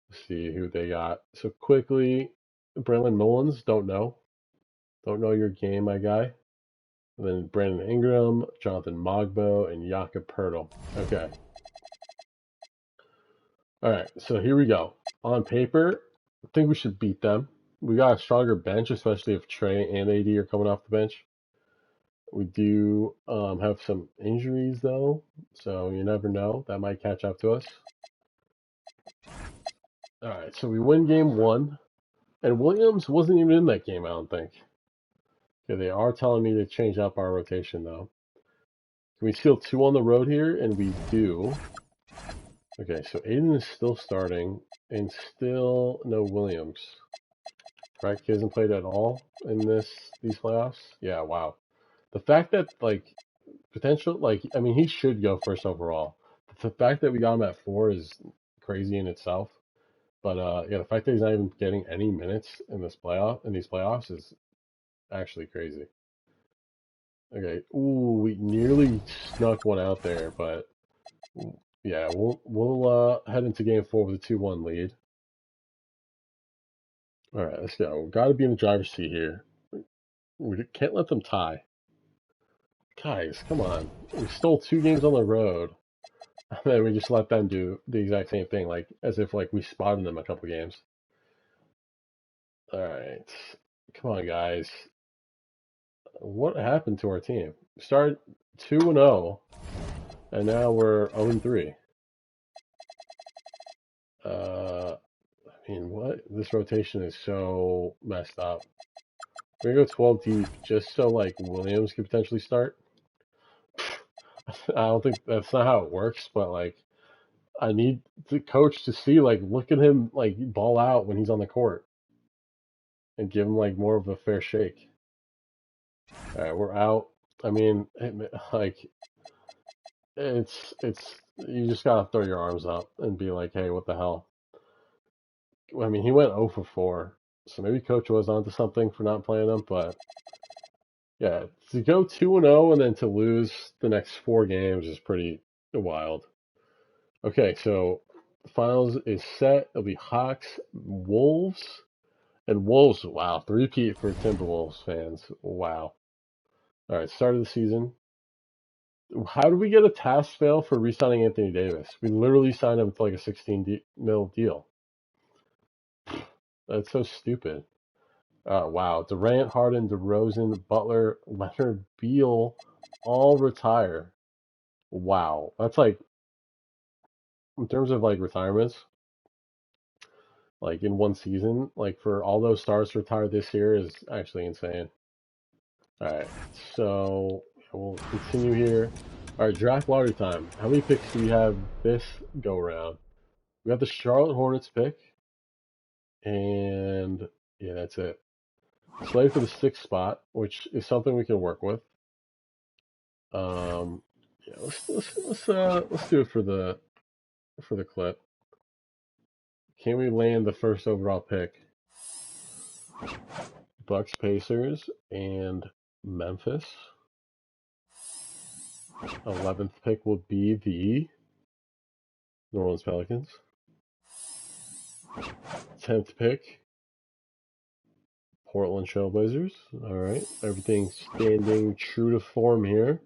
Let's see who they got. So quickly, Braylon Mullins, don't know. Don't know your game, my guy. And then Brandon Ingram, Jonathan Mogbo, and Jakob Pertl. Okay. All right, so here we go. On paper, I think we should beat them. We got a stronger bench, especially if Trey and AD are coming off the bench. We do have some injuries, though, so you never know. That might catch up to us. All right, so we win game 1. And Williams wasn't even in that game, I don't think. Okay, they are telling me to change up our rotation, though. Can we steal 2 on the road here? And we do. Okay, so Aiden is still starting, and still no Williams. Right? He hasn't played at all in these playoffs? Yeah, wow. The fact that, like, I mean, he should go first overall. The fact that we got him at 4 is crazy in itself. But, yeah, the fact that he's not even getting any minutes in these playoffs is actually crazy. Okay. Ooh, we nearly snuck one out there, but yeah, we'll head into game 4 with a 2-1 lead. All right, let's go. Got to be in the driver's seat here. We can't let them tie. Guys, come on. We stole 2 games on the road, and then we just let them do the exact same thing, like as if like we spotted them a couple games. All right, come on, guys. What happened to our team? We started 2-0, and now we're 0-3. I mean, what? This rotation is so messed up. We're gonna go 12 deep just so like Williams could potentially start. I don't think that's not how it works, but like I need the coach to see like look at him like ball out when he's on the court and give him like more of a fair shake. All right, we're out. I mean, like it's you just gotta throw your arms up and be like, hey, what the hell? I mean, he went 0 for 4, so maybe coach was onto something for not playing him, but yeah, to go 2-0 and then to lose the next 4 games is pretty wild. Okay, so the finals is set. It'll be Hawks, Wolves, and Wolves. Wow, 3-peat for Timberwolves fans. Wow. All right, start of the season. How did we get a task fail for re-signing Anthony Davis? We literally signed him to like a 16 mil deal. That's so stupid. Wow, Durant, Harden, DeRozan, Butler, Leonard, Beal, all retire. Wow, that's like in terms of like retirements, like in one season, like for all those stars to retire this year is actually insane. All right, so we'll continue here. All right, draft lottery time. How many picks do we have this go around? We have the Charlotte Hornets pick. And yeah, that's it. Slave for the 6th spot, which is something we can work with. Yeah, let's do it for the clip. Can we land the first overall pick? Bucks, Pacers, and Memphis. 11th pick will be the New Orleans Pelicans. 10th pick, Portland Trailblazers. All right, everything standing true to form here.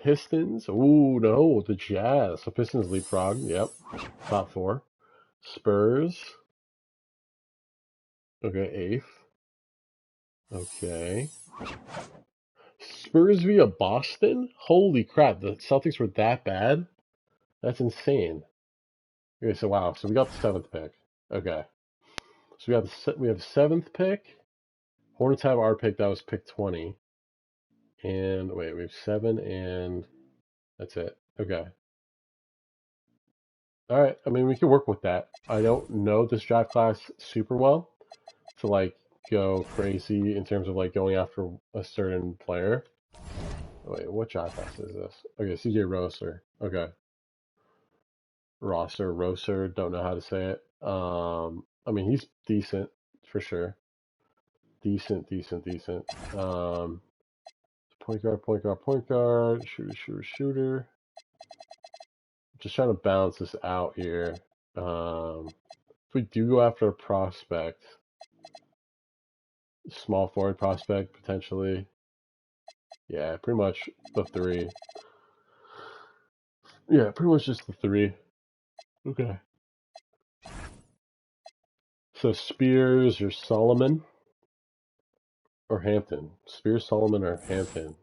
Pistons. Ooh, no, the Jazz. So Pistons leapfrog. Yep, top 4. Spurs. Okay, 8th. Okay. Spurs via Boston? Holy crap, the Celtics were that bad? That's insane. Okay, so wow, so we got the 7th pick. Okay. So we have the 7th pick. Hornets have our pick, that was pick 20. And wait, we have 7 and that's it. Okay. Alright, I mean we can work with that. I don't know this draft class super well to like go crazy in terms of like going after a certain player. Wait, what draft class is this? Okay, CJ Roser. Okay. Roser, don't know how to say it. I mean he's decent for sure. Decent. Point guard, shooter. Just trying to balance this out here. If we do go after a prospect, small forward prospect potentially. Yeah, pretty much the 3. Yeah, pretty much just the 3. Okay. So Spears or Solomon or Hampton. Spears, Solomon, or Hampton.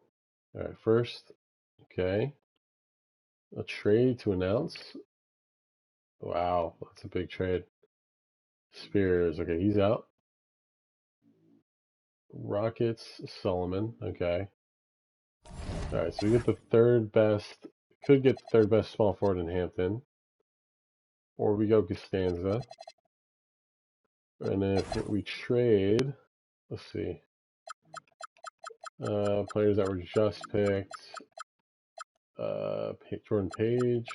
All right, first. Okay. A trade to announce. Wow, that's a big trade. Spears. Okay, he's out. Rockets, Solomon. Okay. All right, so we get the 3rd best. Could get the 3rd best small forward in Hampton. Or we go Costanza. And if we trade, let's see. Players that were just picked. Jordan Page.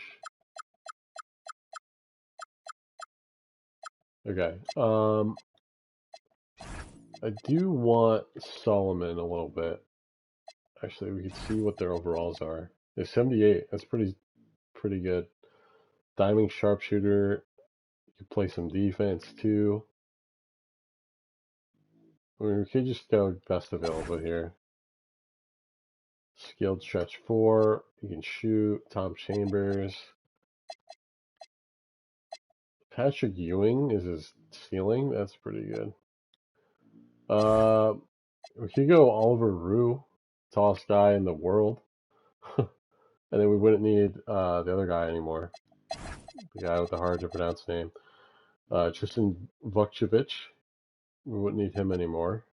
Okay. I do want Solomon a little bit. Actually, we can see what their overalls are. They're 78. That's pretty good. Diamond sharpshooter. You could play some defense too. I mean, we could just go best available here. Skilled stretch 4. You can shoot. Tom Chambers. Patrick Ewing is his ceiling. That's pretty good. We could go Oliver Rue, tallest guy in the world. And then we wouldn't need the other guy anymore. The guy with the hard to pronounce name. Tristan Vukcevic. We wouldn't need him anymore.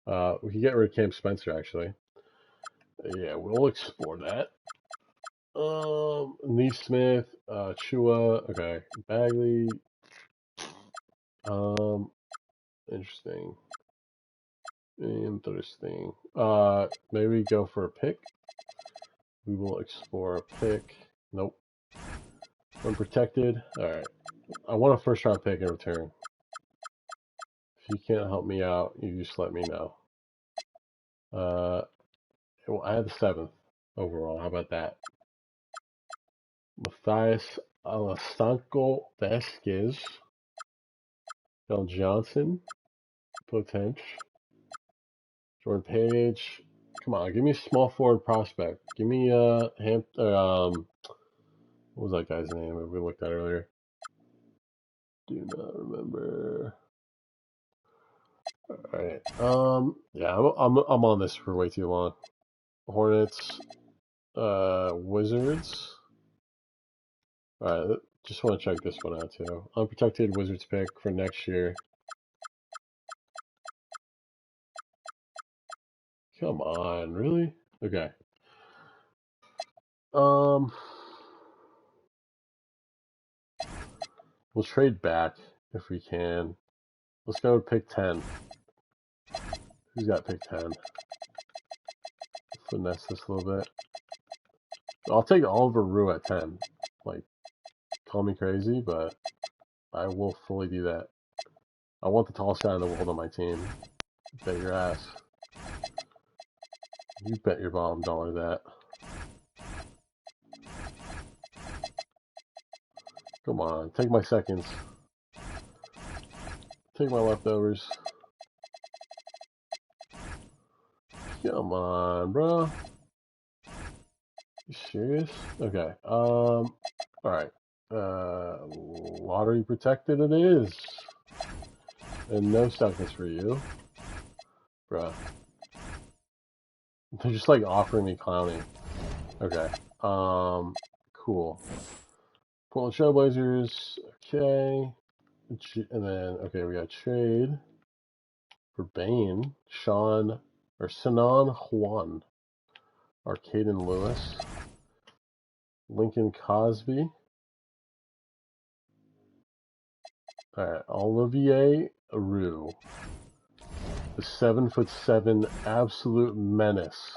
We could get rid of Cam Spencer, actually. Yeah, we'll explore that. Neesmith, Chua, okay. Bagley. Interesting. Maybe go for a pick. We will explore a pick. Nope. Unprotected. Alright. I want a first round pick in return. If you can't help me out, you just let me know. Well, I had the 7th overall. How about that? Matthias Alastanco Vasquez. Bill Johnson. Potench. Jordan Page. Come on, give me a small forward prospect. Give me what was that guy's name we looked at earlier? Do not remember. Alright. Yeah, I'm on this for way too long. Hornets, Wizards. Alright, just want to check this one out too. Unprotected Wizards pick for next year. Come on, really? Okay. We'll trade back if we can. Let's go with pick 10. Who's got pick 10? Finesse this a little bit. I'll take Oliver Rue at 10. Like, call me crazy, but I will fully do that. I want the tallest guy in the world on my team. Bet your ass. You bet your bottom dollar that. Come on, take my seconds. Take my leftovers. Come on, bro. You serious? Okay. Alright. Lottery protected it is. And no seconds for you. Bruh. They're just like offering me clowning. Okay. Cool. Portland Trailblazers. Okay. And then, okay, we got trade for Bane. Sinan Juan. Arcaden Lewis. Lincoln Cosby. Alright, Olivier Rue. The 7'7" absolute menace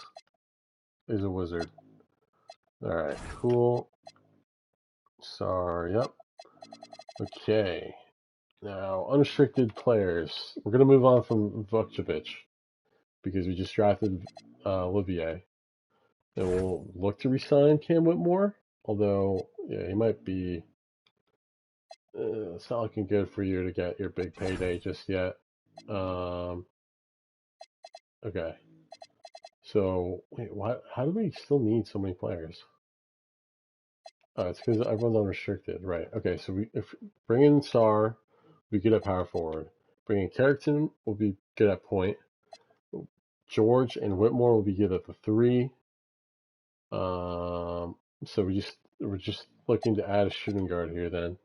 is a wizard. Alright, cool. Sorry, yep. Okay. Now, unrestricted players. We're going to move on from Vukcevic because we just drafted Olivier. And we'll look to resign Cam Whitmore. Although, yeah, he might be... it's not looking good for you to get your big payday just yet. Okay. So, wait, how do we still need so many players? Oh, it's because everyone's unrestricted, right? Okay, so if bring in Sar, we get a power forward. Bring in Carrington, will be good at point. George and Whitmore will be good at the 3. So we're just looking to add a shooting guard here then.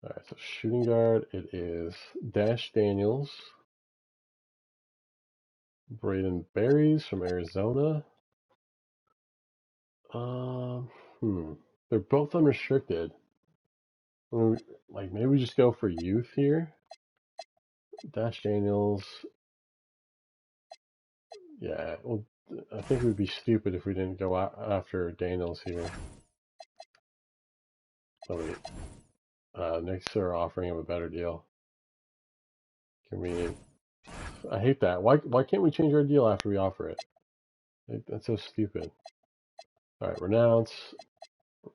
All right, so shooting guard, it is Dash Daniels, Braden Berries from Arizona. They're both unrestricted. Like, maybe we just go for youth here. Dash Daniels. Yeah, well, I think it would be stupid if we didn't go after Daniels here. Oh, wait. Knicks are offering him a better deal. Can we... I hate that. Why can't we change our deal after we offer it? That's so stupid. Alright, renounce.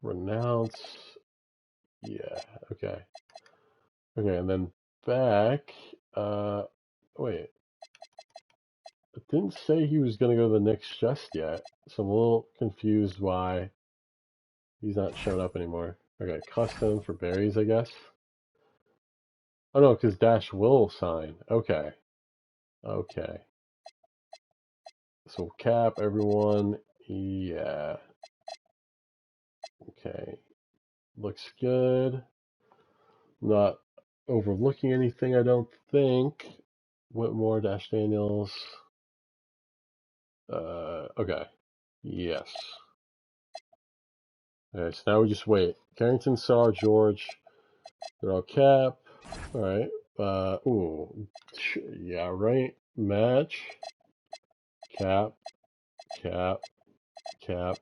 Renounce. Yeah, okay. Okay, and then back. Wait. It didn't say he was going to go to the Knicks just yet, so I'm a little confused why he's not showing up anymore. Okay, custom for berries, I guess. Oh no, because Dash will sign. Okay. Okay. So cap everyone. Yeah. Okay. Looks good. Not overlooking anything, I don't think. Whitmore, Dash Daniels. Okay. Yes. Okay, so now we just wait. Carrington, Sar, George. They're all cap. Alright. Ooh. Yeah, right. Match. Cap. Cap. Cap.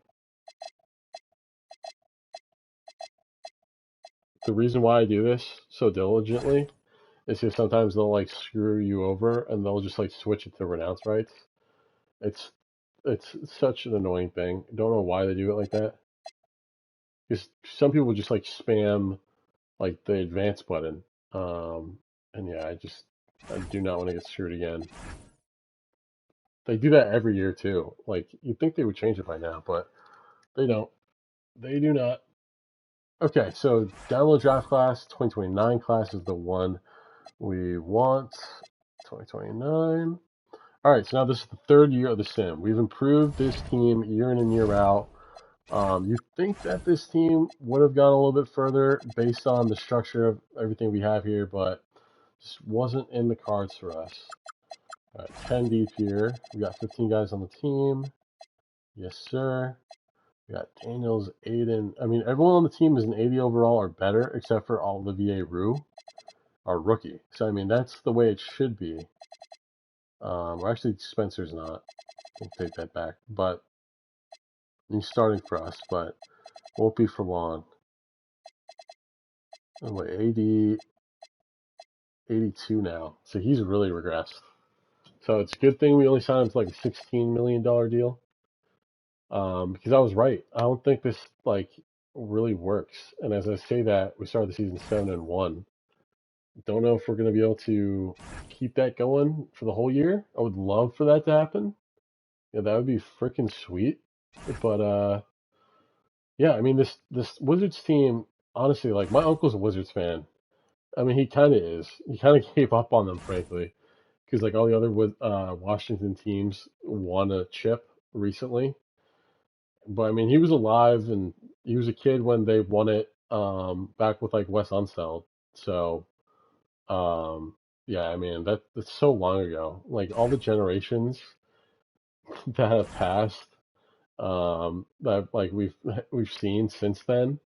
The reason why I do this so diligently is because sometimes they'll like screw you over and they'll just like switch it to renounce rights. It's such an annoying thing. Don't know why they do it like that. Because some people just like spam like the advance button. And yeah, I do not want to get screwed again. They do that every year too. Like you'd think they would change it by now, but they don't. They do not. Okay, so download draft class 2029 class is the one we want. 2029. All right, so now this is the 3rd year of the sim. We've improved this team year in and year out. You think that this team would have gone a little bit further based on the structure of everything we have here, but just wasn't in the cards for us. All right, 10 deep here. We got 15 guys on the team. Yes, sir. We got Daniels, Aiden. I mean, everyone on the team is an 80 overall or better, except for Olivier Roux, our rookie. So I mean, that's the way it should be. Or actually, Spencer's not. I'll take that back. But he's starting for us, but won't be for long. Oh, wait, 80, 82 now. So he's really regressed. So it's a good thing we only signed him to like a $16 million deal. Because I was right. I don't think this like really works. And as I say that, we started the season 7-1. Don't know if we're going to be able to keep that going for the whole year. I would love for that to happen. Yeah, that would be freaking sweet. But yeah, I mean this Wizards team, honestly, like my uncle's a Wizards fan. I mean, he kind of is. He kind of gave up on them, frankly, because like all the other Washington teams won a chip recently. But I mean, he was alive and he was a kid when they won it back with like Wes Unseld. So um, yeah, I mean that's so long ago. Like all the generations that have passed that like we've seen since then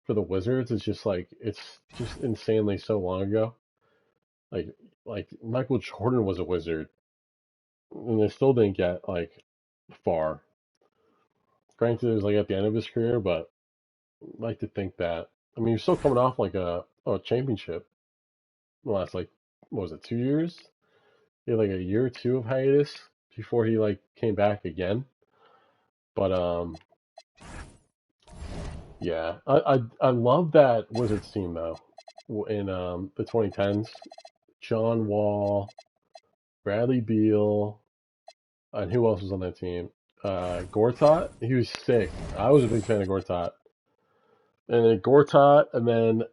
for the Wizards, it's just like it's just insanely so long ago. Like like Michael Jordan was a Wizard, and they still didn't get like far. Granted, it was like at the end of his career, but I'd like to think that. I mean, he was still coming off like a championship the last like what was it 2 years? He had like a year or two of hiatus before he like came back again. But yeah, I love that Wizards team though. In the 2010s, John Wall, Bradley Beal, and who else was on that team? Gortat. He was sick. I was a big fan of Gortat. And then Gortat, and then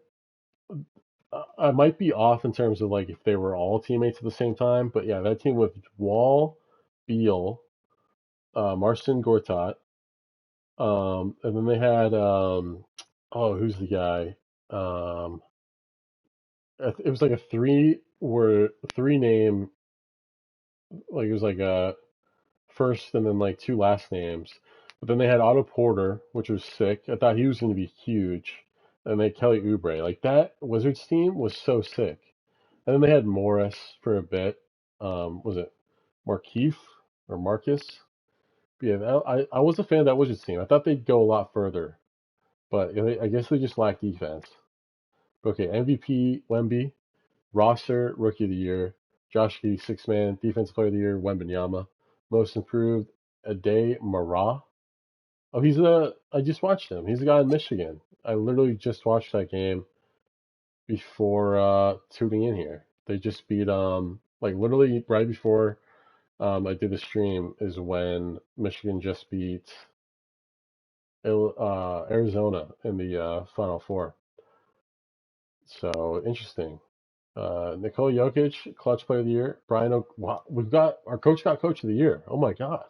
I might be off in terms of like if they were all teammates at the same time, but yeah, that team with Wall, Beal, Marcin Gortat, and then they had oh, who's the guy? Um, it was like a three name, like it was like a first and then like two last names. But then they had Otto Porter, which was sick. I thought he was going to be huge. And they had Kelly Oubre. Like that Wizards team was so sick. And then they had Morris for a bit. Was it Markeith or Marcus? But yeah, I was a fan of that Wizards team. I thought they'd go a lot further, but I guess they just lack defense. Okay, MVP Wemby, roster Rookie of the Year, Josh Giddey Six Man, Defensive Player of the Year Wembanyama, Most Improved Ade Mara. Oh, I just watched him. He's the guy in Michigan. I literally just watched that game before tuning in here. They just beat like literally right before I did the stream is when Michigan just beat Arizona in the Final Four. So interesting. Nikola Jokic, Clutch Player of the Year. Wow, we've got our Coach of the Year. Oh my God,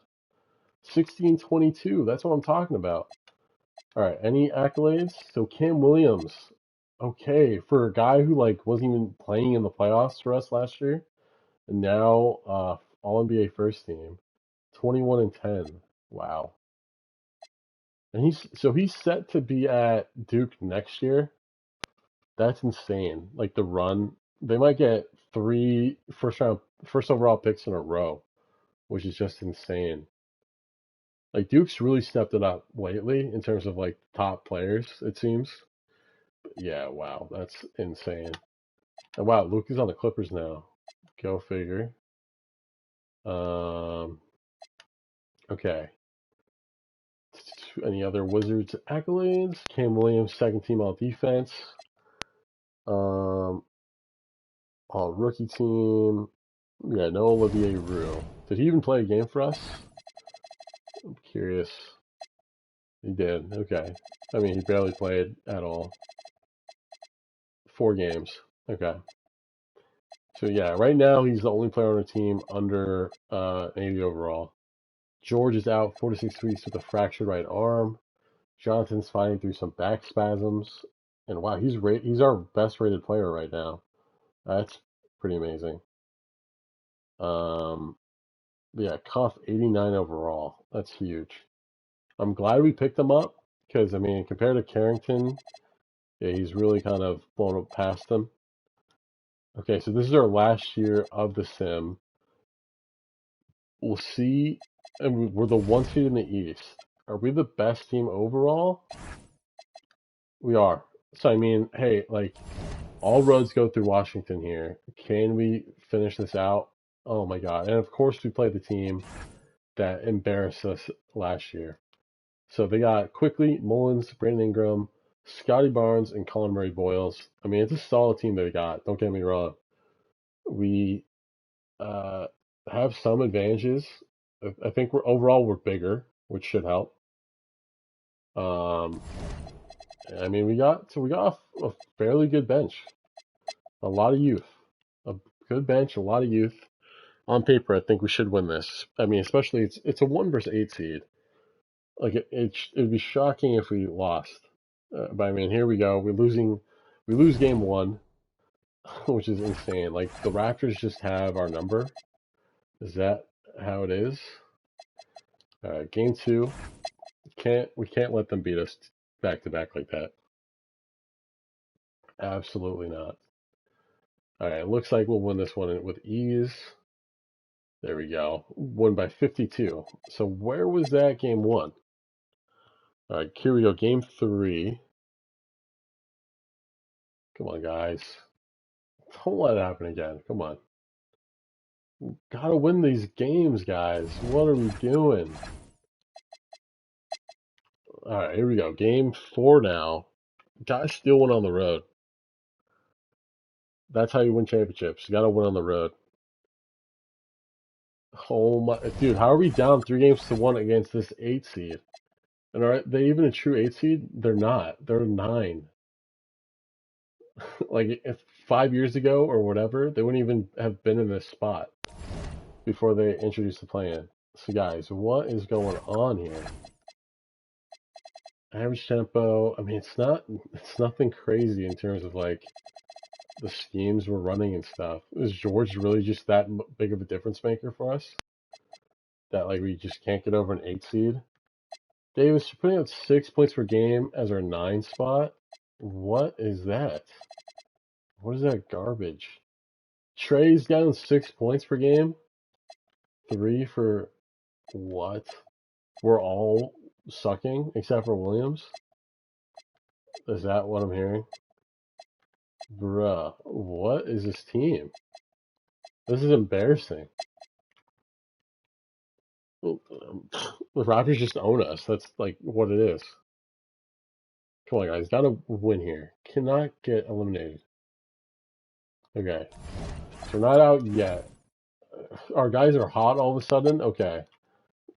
1622. That's what I'm talking about. All right, any accolades? So Cam Williams. Okay, for a guy who like wasn't even playing in the playoffs for us last year, and now All NBA first team, 21-10. Wow. And he's set to be at Duke next year. That's insane. Like the run, they might get three first overall picks in a row, which is just insane. Like Duke's really stepped it up lately in terms of like top players, it seems. Yeah, wow, that's insane. And wow, Luke is on the Clippers now. Go figure. Um, okay. Any other Wizards accolades? Cam Williams, second team all defense. Um, all rookie team. Yeah, no Olivier Roux. Did he even play a game for us? I'm curious. He did. Okay. I mean, he barely played at all. 4 games. Okay. So yeah, right now he's the only player on the team under 80 overall. George is out 4 to 6 weeks with a fractured right arm. Jonathan's fighting through some back spasms. And wow, he's our best rated player right now. That's pretty amazing. Um, yeah, Cuff 89 overall. That's huge. I'm glad we picked him up because, I mean, compared to Carrington, yeah, he's really kind of blown up past him. Okay, so this is our last year of the sim. We'll see. And we're the 1 seed in the East. Are we the best team overall? We are. So, I mean, hey, like, all roads go through Washington here. Can we finish this out? Oh my God. And of course, we played the team that embarrassed us last year. So they got Quickly, Mullins, Brandon Ingram, Scotty Barnes, and Colin Murray Boyles. I mean, it's a solid team they got. Don't get me wrong. We uh, have some advantages. I think we're bigger, which should help. Um, I mean, we got a fairly good bench, a lot of youth, a good bench, a lot of youth. On paper, I think we should win this. I mean, especially it's a 1 versus 8 seed. Like it'd be shocking if we lost. But I mean, here we go. We lose game one, which is insane. Like the Raptors just have our number. Is that how it is? All right, game two. We can't let them beat us back to back like that. Absolutely not. All right, it looks like we'll win this one with ease. There we go. Won by 52. So where was that game one? All right, here we go. Game three. Come on, guys. Don't let it happen again. Come on. Gotta win these games, guys. What are we doing? All right, here we go. Game four now. Guys still win on the road. That's how you win championships. You gotta win on the road. Oh my, dude, how are we down 3 games to 1 against this 8 seed? And are they even a true 8 seed? They're not. They're 9. Like if 5 years ago or whatever, they wouldn't even have been in this spot before they introduced the plan. So guys, what is going on here? Average tempo. I mean, it's nothing crazy in terms of like the schemes we're running and stuff. Is George really just that big of a difference maker for us? That like we just can't get over an 8 seed? Davis, you're putting out 6 points per game as our 9 spot. What is that? What is that garbage? Trey's down 6 points per game. 3 for what? We're all sucking except for Williams. Is that what I'm hearing? Bruh, what is this team? This is embarrassing. The Raptors just own us. That's like what it is. Come on, guys. Gotta win here. Cannot get eliminated. Okay. So we're not out yet. Our guys are hot all of a sudden. Okay.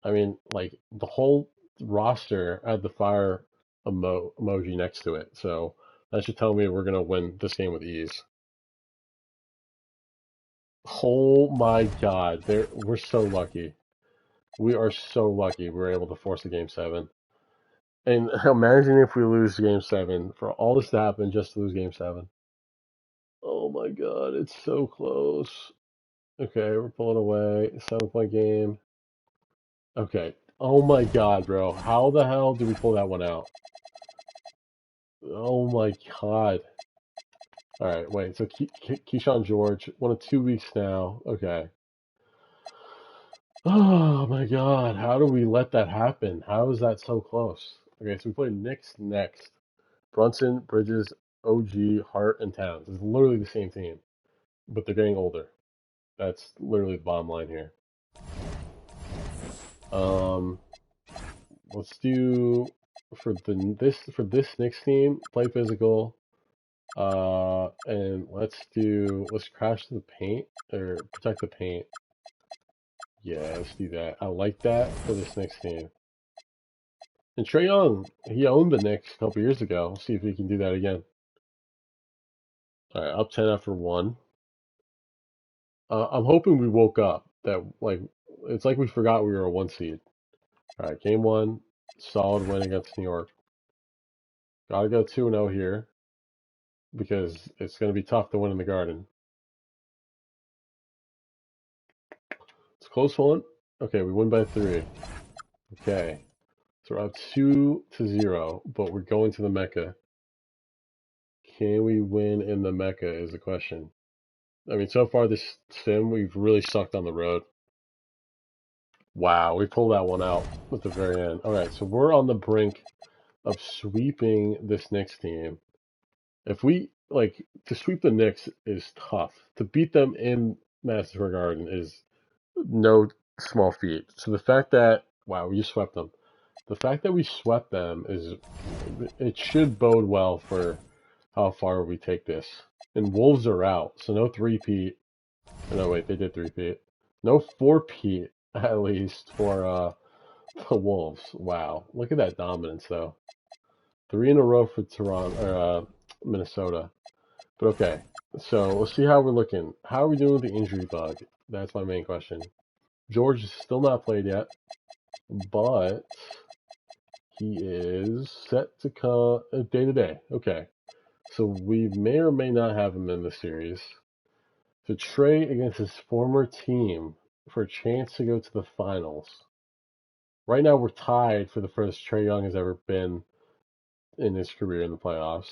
I mean, like, the whole roster had the fire emoji next to it. So that should tell me we're going to win this game with ease. Oh my God. We're so lucky. We are so lucky we were able to force a game 7. And imagine if we lose game 7, for all this to happen just to lose game 7. Oh my God, it's so close. Okay, we're pulling away. 7 point game. Okay. Oh my God, bro. How the hell did we pull that one out? Oh my God. All right, wait. So Keyshawn George, 1 of 2 weeks now. Okay. Oh my God. How do we let that happen? How is that so close? Okay, so we play Knicks next. Brunson, Bridges, OG, Hart, and Towns. It's literally the same team, but they're getting older. That's literally the bottom line here. Um, let's do for this Knicks team, play physical. And let's crash the paint or protect the paint. Yeah, let's do that. I like that for this Knicks team. And Trae Young, he owned the Knicks a couple years ago. We'll see if he can do that again. All right, up 10 after 1. I'm hoping we woke up. That like it's like we forgot we were a 1 seed. All right, game 1, solid win against New York. Gotta go 2-0 here because it's gonna be tough to win in the Garden. It's a close one. Okay, we win by 3. Okay. So we're up 2-0, but we're going to the Mecca. Can we win in the Mecca is the question. I mean, so far this sim, we've really sucked on the road. Wow, we pulled that one out at the very end. All right, so we're on the brink of sweeping this Knicks team. If we, like, to sweep the Knicks is tough. To beat them in Madison Square Garden is no small feat. So the fact that, wow, we just swept them. The fact that we swept them it should bode well for how far we take this. And Wolves are out, so no three-peat. Oh, no, wait, they did three-peat. No four-peat, at least, for the Wolves. Wow, look at that dominance, though. 3 in a row for Toronto, or Minnesota. But okay, so let's see how we're looking. How are we doing with the injury bug? That's my main question. George is still not played yet, but he is set to come day to day. Okay, so we may or may not have him in the series. To trade against his former team for a chance to go to the finals. Right now, we're tied for the first Trae Young has ever been in his career in the playoffs.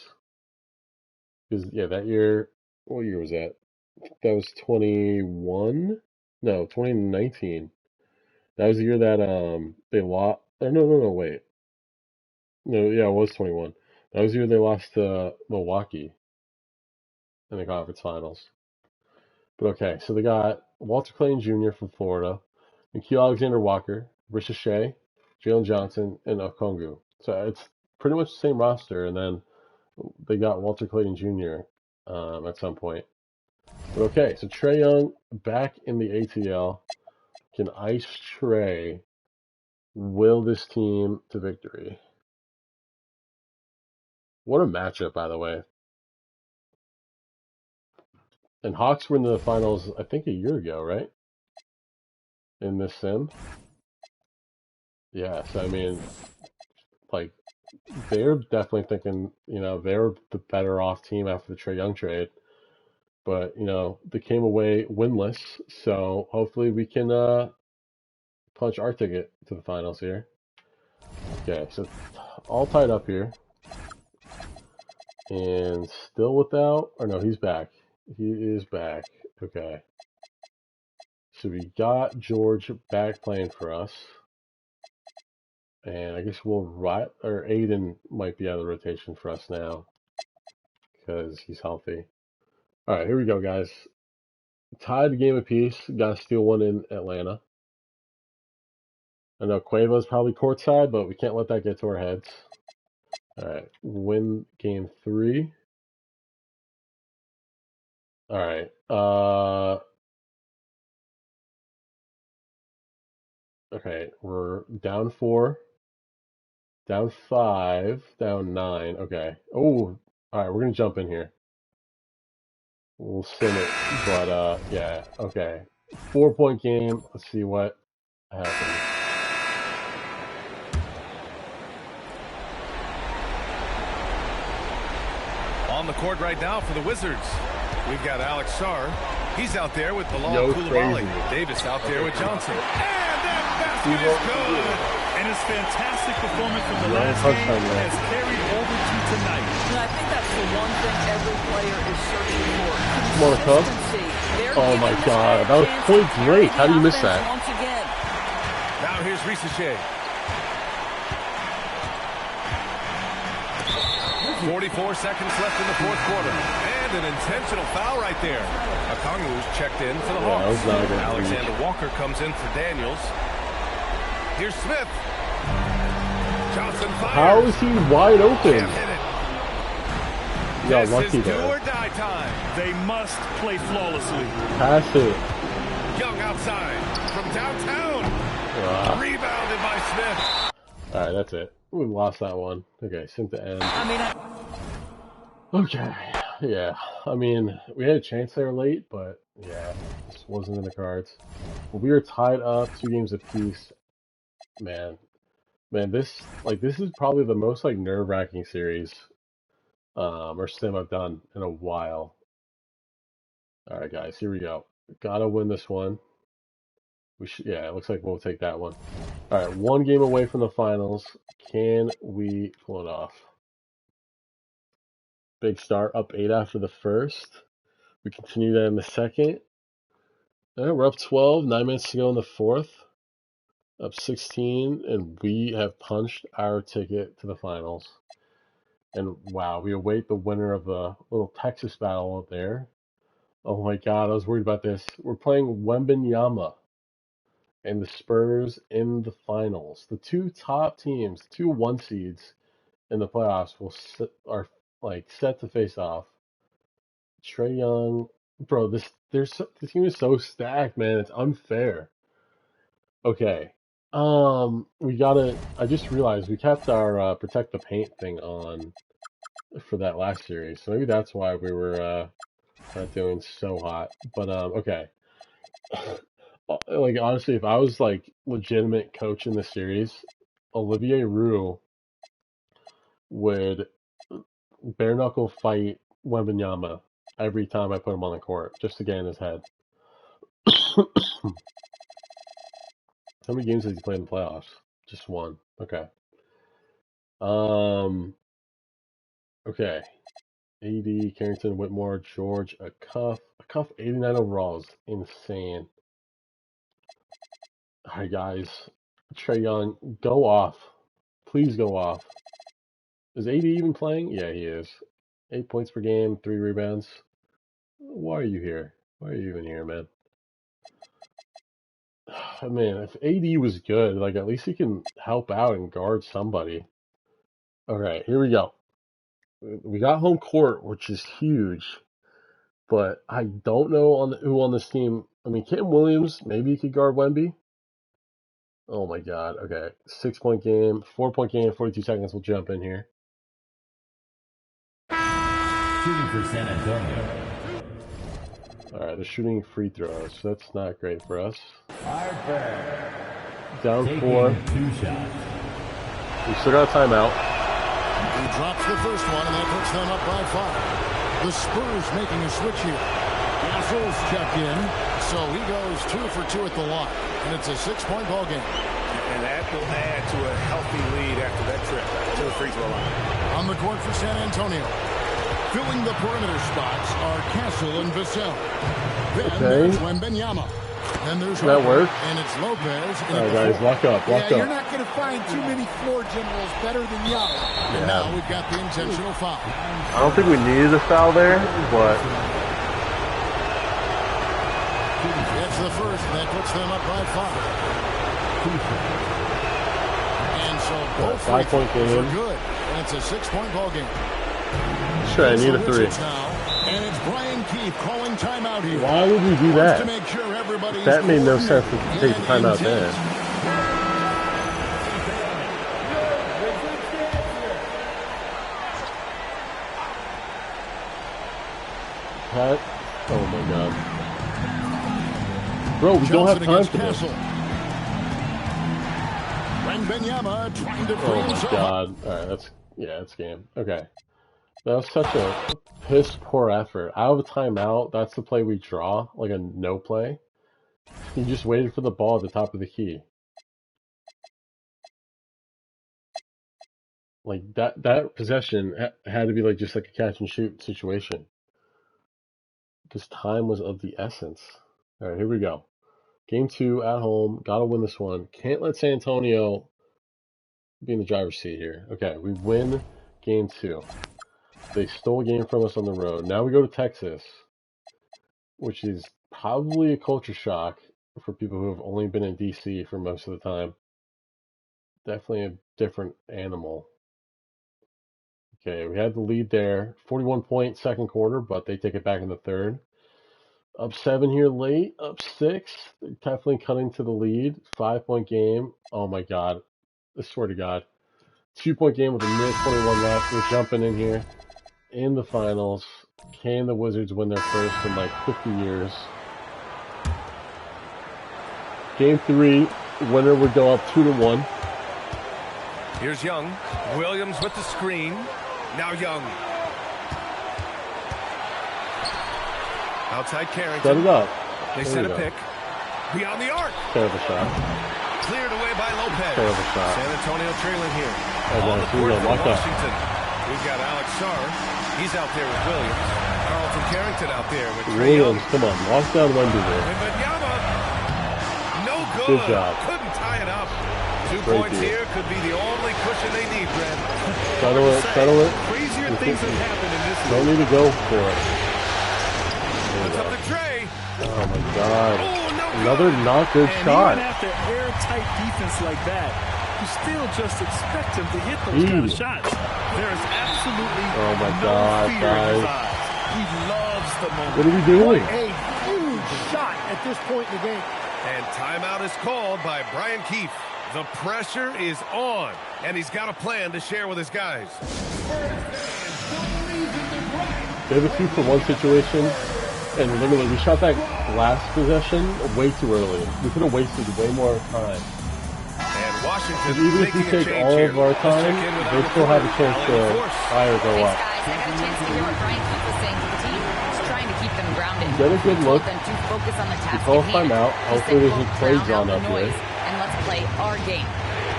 Because, yeah, that year, what year was that? That was 21? No, 2019. That was the year that they lost. Oh, no, wait. No, yeah, it was 21. That was the year they lost to Milwaukee in the conference finals. But okay, so they got Walter Clayton Jr. from Florida, Nikhil Alexander-Walker, Risha Shea, Jalen Johnson, and Okongwu. So it's pretty much the same roster, and then they got Walter Clayton Jr. At some point. But okay, so Trae Young back in the ATL. Can ice Trae will this team to victory? What a matchup, by the way. And Hawks were in the finals, I think, a year ago, right? In this sim. Yeah, so I mean, like, they're definitely thinking, they're the better off team after the Trae Young trade. But, they came away winless, so hopefully we can punch our ticket to the finals here. Okay, so all tied up here. And still without, or no, he's back. He is back. Okay. So we got George back playing for us. And I guess or Aiden might be out of the rotation for us now. Because he's healthy. Alright, here we go, guys. Tied the game apiece. Got to steal one in Atlanta. I know Cueva's probably courtside, but we can't let that get to our heads. Alright, win game 3. Alright, okay, we're down 4, down 5, down 9. Okay. Oh, alright, we're gonna jump in here. We'll sim it, but yeah, okay. 4-point game. Let's see what happens. On the court right now for the Wizards, we've got Alex Sarr. He's out there with Bilal Coulibaly. Davis out there with Johnson. And that basket is good. And his fantastic performance from the last game has carried over to tonight. And I think that's the one thing every player is searching for. Consistency. Oh my God, that was point great. How do you miss that? Once again. Now here's Risha 44 seconds left in the fourth quarter. And an intentional foul right there. Okongwu's checked in for the Hawks. Alexander Walker comes in for Daniels. Here's Smith. Johnson fires. How is he wide open? Can't hit it. Yeah, This lucky is do there. or die time. They must play flawlessly. Pass it. Young outside from downtown. Rebounded by Smith. Alright, that's it. We lost that one. Okay, sim to end. Okay, yeah. I mean, we had a chance there late, but yeah, just wasn't in the cards. But we were tied up 2 games apiece. Man, this is probably the most nerve-wracking series or sim I've done in a while. All right, guys, here we go. Gotta win this one. Yeah, it looks like we'll take that one. All right, 1 game away from the finals. Can we pull it off? Big start, up 8 after the first. We continue that in the second. All right, we're up 12, 9 minutes to go in the fourth. Up 16, and we have punched our ticket to the finals. And wow, we await the winner of the little Texas battle out there. Oh my God, I was worried about this. We're playing Wembanyama and the Spurs in the finals. The 2 top teams, 2 1 seeds in the playoffs are like set to face off. Trae Young, bro, the team is so stacked, man. It's unfair. Okay. I just realized we kept our protect the paint thing on for that last series, so maybe that's why we were not doing so hot. But okay. Like honestly, if I was like legitimate coach in the series, Olivier Roux would bare knuckle fight Wembanyama every time I put him on the court just to get in his head. How many games has he played in the playoffs? Just 1. Okay. Okay. AD, Carrington, Whitmore, George, a cuff 89 overall is insane. All right, guys. Trae Young, go off. Please go off. Is AD even playing? Yeah, he is. 8 points per game, 3 rebounds. Why are you here? Why are you even here, man? Man, if AD was good, like at least he can help out and guard somebody. All right, here we go. We got home court, which is huge, but I don't know who on this team. I mean, Kim Williams, maybe he could guard Wemby. Oh my God. Okay, 6-point game, 4-point game, 42 seconds. We'll jump in here. Shooting for San Antonio. All right, they're shooting free throws. So that's not great for us. Down Taking 4. 2 shots. We still got a timeout. He drops the first one, and that puts them up by 5. The Spurs making a switch here. Gassol's checked in, so he goes 2 for 2 at the line, and it's a 6-point ball game. And that will add to a healthy lead after that trip to the free throw line. On the court for San Antonio. Filling the perimeter spots are Castle and Vassell. Then there's Wembanyama. Then there's that work? And it's Lopez. All right, guys, lock up. You're not going to find too many floor generals better than Young. And now we've got the intentional foul. I don't think we needed a foul there, but It's the first, and that puts them up by 5. And so both 5-point game. are good. And it's a 6-point ball game. Sure, I need a 3. Now, and it's Brian Keefe calling timeout here. Why would we do that? To make sure everybody's That made no sense to take the timeout then. Pat? Oh my God. Bro, we don't have time for this. Wembanyama trying to Oh my God. Alright, that's game. Okay. That was such a piss poor effort. Out of a timeout, that's the play we draw, like a no play. He just waited for the ball at the top of the key. Like that possession had to be like just like a catch and shoot situation. Because time was of the essence. All right, here we go. Game 2 at home. Gotta win this one. Can't let San Antonio be in the driver's seat here. Okay, we win game 2. They stole a game from us on the road. Now we go to Texas, which is probably a culture shock for people who have only been in DC for most of the time. Definitely a different animal. Okay, we had the lead there. 41-point second quarter, but they take it back in the third. Up 7 here late. Up 6. They're definitely cutting to the lead. 5-point game. Oh my God. I swear to God. 2-point game with a minute 21 left. We're jumping in here. In the finals. Can the Wizards win their first in like 50 years? Game 3. Winner would go up 2-1. Here's Young. Williams with the screen. Now Young. Outside Carrington. Set it up. They set a pick. Beyond the arc. Terrible shot. Cleared away by Lopez. Terrible shot. San Antonio trailing here. And On then the court for lock up. Washington. We've got Alex Sarr. He's out there with Williams. Carlton Carrington out there with Trae Young. Williams, come on, lock down Wendy there. MyNBA. No good. Good job. Couldn't tie it up. 2 Great points deal. here could be the only cushion they need, Brent. Settle it, settle it. Crazier things have happened in this Don't league. need to go for it. Puts up the tray. Oh my God. Oh, no Another good. not good And shot. even after airtight defense like that, you still just expect him to hit those kind of shots. There is absolutely Oh my no God, fear in guys. his eyes. He loves the moment. What are we doing? A huge shot at this point in the game. And timeout is called by Brian Keefe. The pressure is on, and he's got a plan to share with his guys. They have a 2-for-1 situation, and literally we shot that last possession way too early. We could have wasted way more time. And Washington Even if we making a take change all here. of our Let's check time, in with they our still have a reporter, chance to Allie Force. higher go Thanks, up. guys. I got a chance to hear what Brian Keefe was saying to the team. He's trying to keep them grounded. Get a good He look. told them to focus on the task call at hand. timeout. He Hopefully said, there's a quote, play drown drawn out up the here. noise and let's play our game.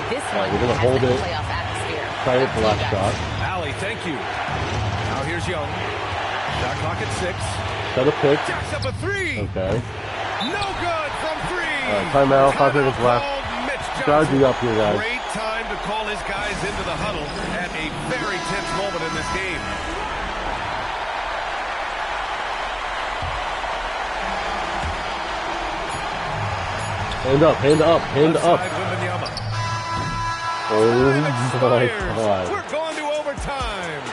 This All right, one we're gonna has hold that it. playoff atmosphere. Try it Back the to you last guys. shot. Allie, thank you. Now here's Young. Shot clock at 6. Set a pick. Jacks up a 3. Okay. No good from 3. Timeout. 5 seconds left. Called Mitch Gotta Johnson. be up here, guys. Great time to call his guys into the huddle at a very tense moment in this game. Hand up, hand up, hand Left up. side, Wembanyama. Oh Time my expires. God. We're going to overtime.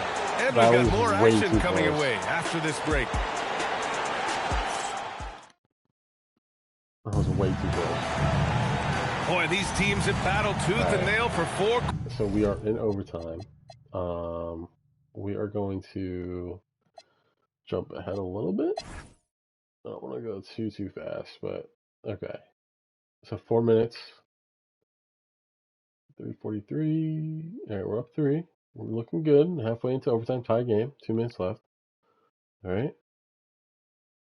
And That we've was got more way action too coming close. away after this break. That was way too close. Boy, these teams have battled tooth and nail for 4. So we are in overtime. We are going to jump ahead a little bit. I don't want to go too fast, but okay. So 4 minutes. 3:43. All right, we're up 3. We're looking good. Halfway into overtime, tie game. 2 minutes left. All right.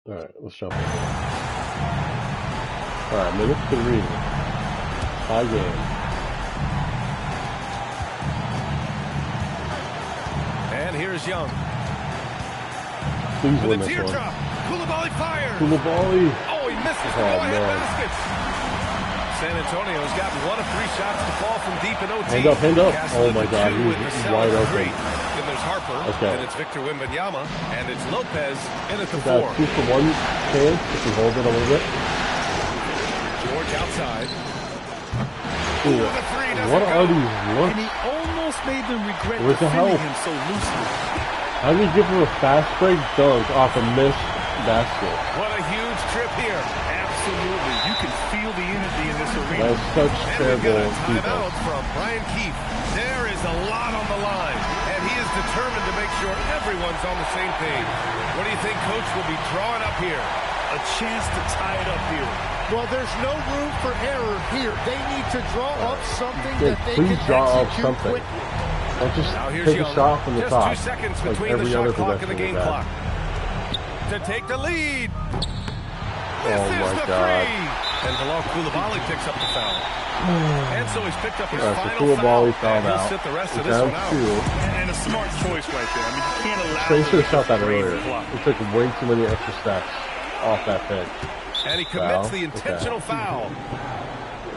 All right, let's jump in. All right, minute 3. Tie game. And here's Young. Please With win a this one. teardrop. Koulibaly fires. Koulibaly. Oh, he misses the Oh, go-ahead man. baskets. San Antonio's got 1 of 3 shots to fall from deep in OT. Hand up, hand up. Castle Oh my with God, 2 he's with Vassell wide at open. 3. Then there's Harper. Okay. And it's Victor Wembanyama. And it's Lopez in at the We got 4. 2-for-1 chance if we hold it a little bit. George outside. Ooh, Ooh, the 3 doesn't what go. are these And looks? he almost made them regret Where's the defending help? him so loosely. How do you give him a fast break dunk off a missed basket? What a huge trip here. Absolutely. You can feel the energy in this That arena. is such And we've terrible got a timeout defense. from Brian Keefe. There is a lot on the line, and he is determined to make sure everyone's on the same page. What do you think Coach will be drawing up here? A chance to tie it up here. Well, there's no room for error here. They need to draw up something Yeah, that they please can draw up execute something. quickly. Don't just Now here's take Young. a shot from the Just top. 2 seconds like between the every shot other clock and the possession game we've clock. had. To take the lead. Oh This is my the God. 3. And Bilal Koulibaly picks up the foul. And so he's picked up his All right, so final Koulibaly foul. fouled And he'll out. sit the rest of We're this down one out. 2. And a smart choice right there. I mean, you can't allow So he should have shot that the rain earlier. to block. He took way too many extra steps off that pick. And he commits Foul. the intentional foul.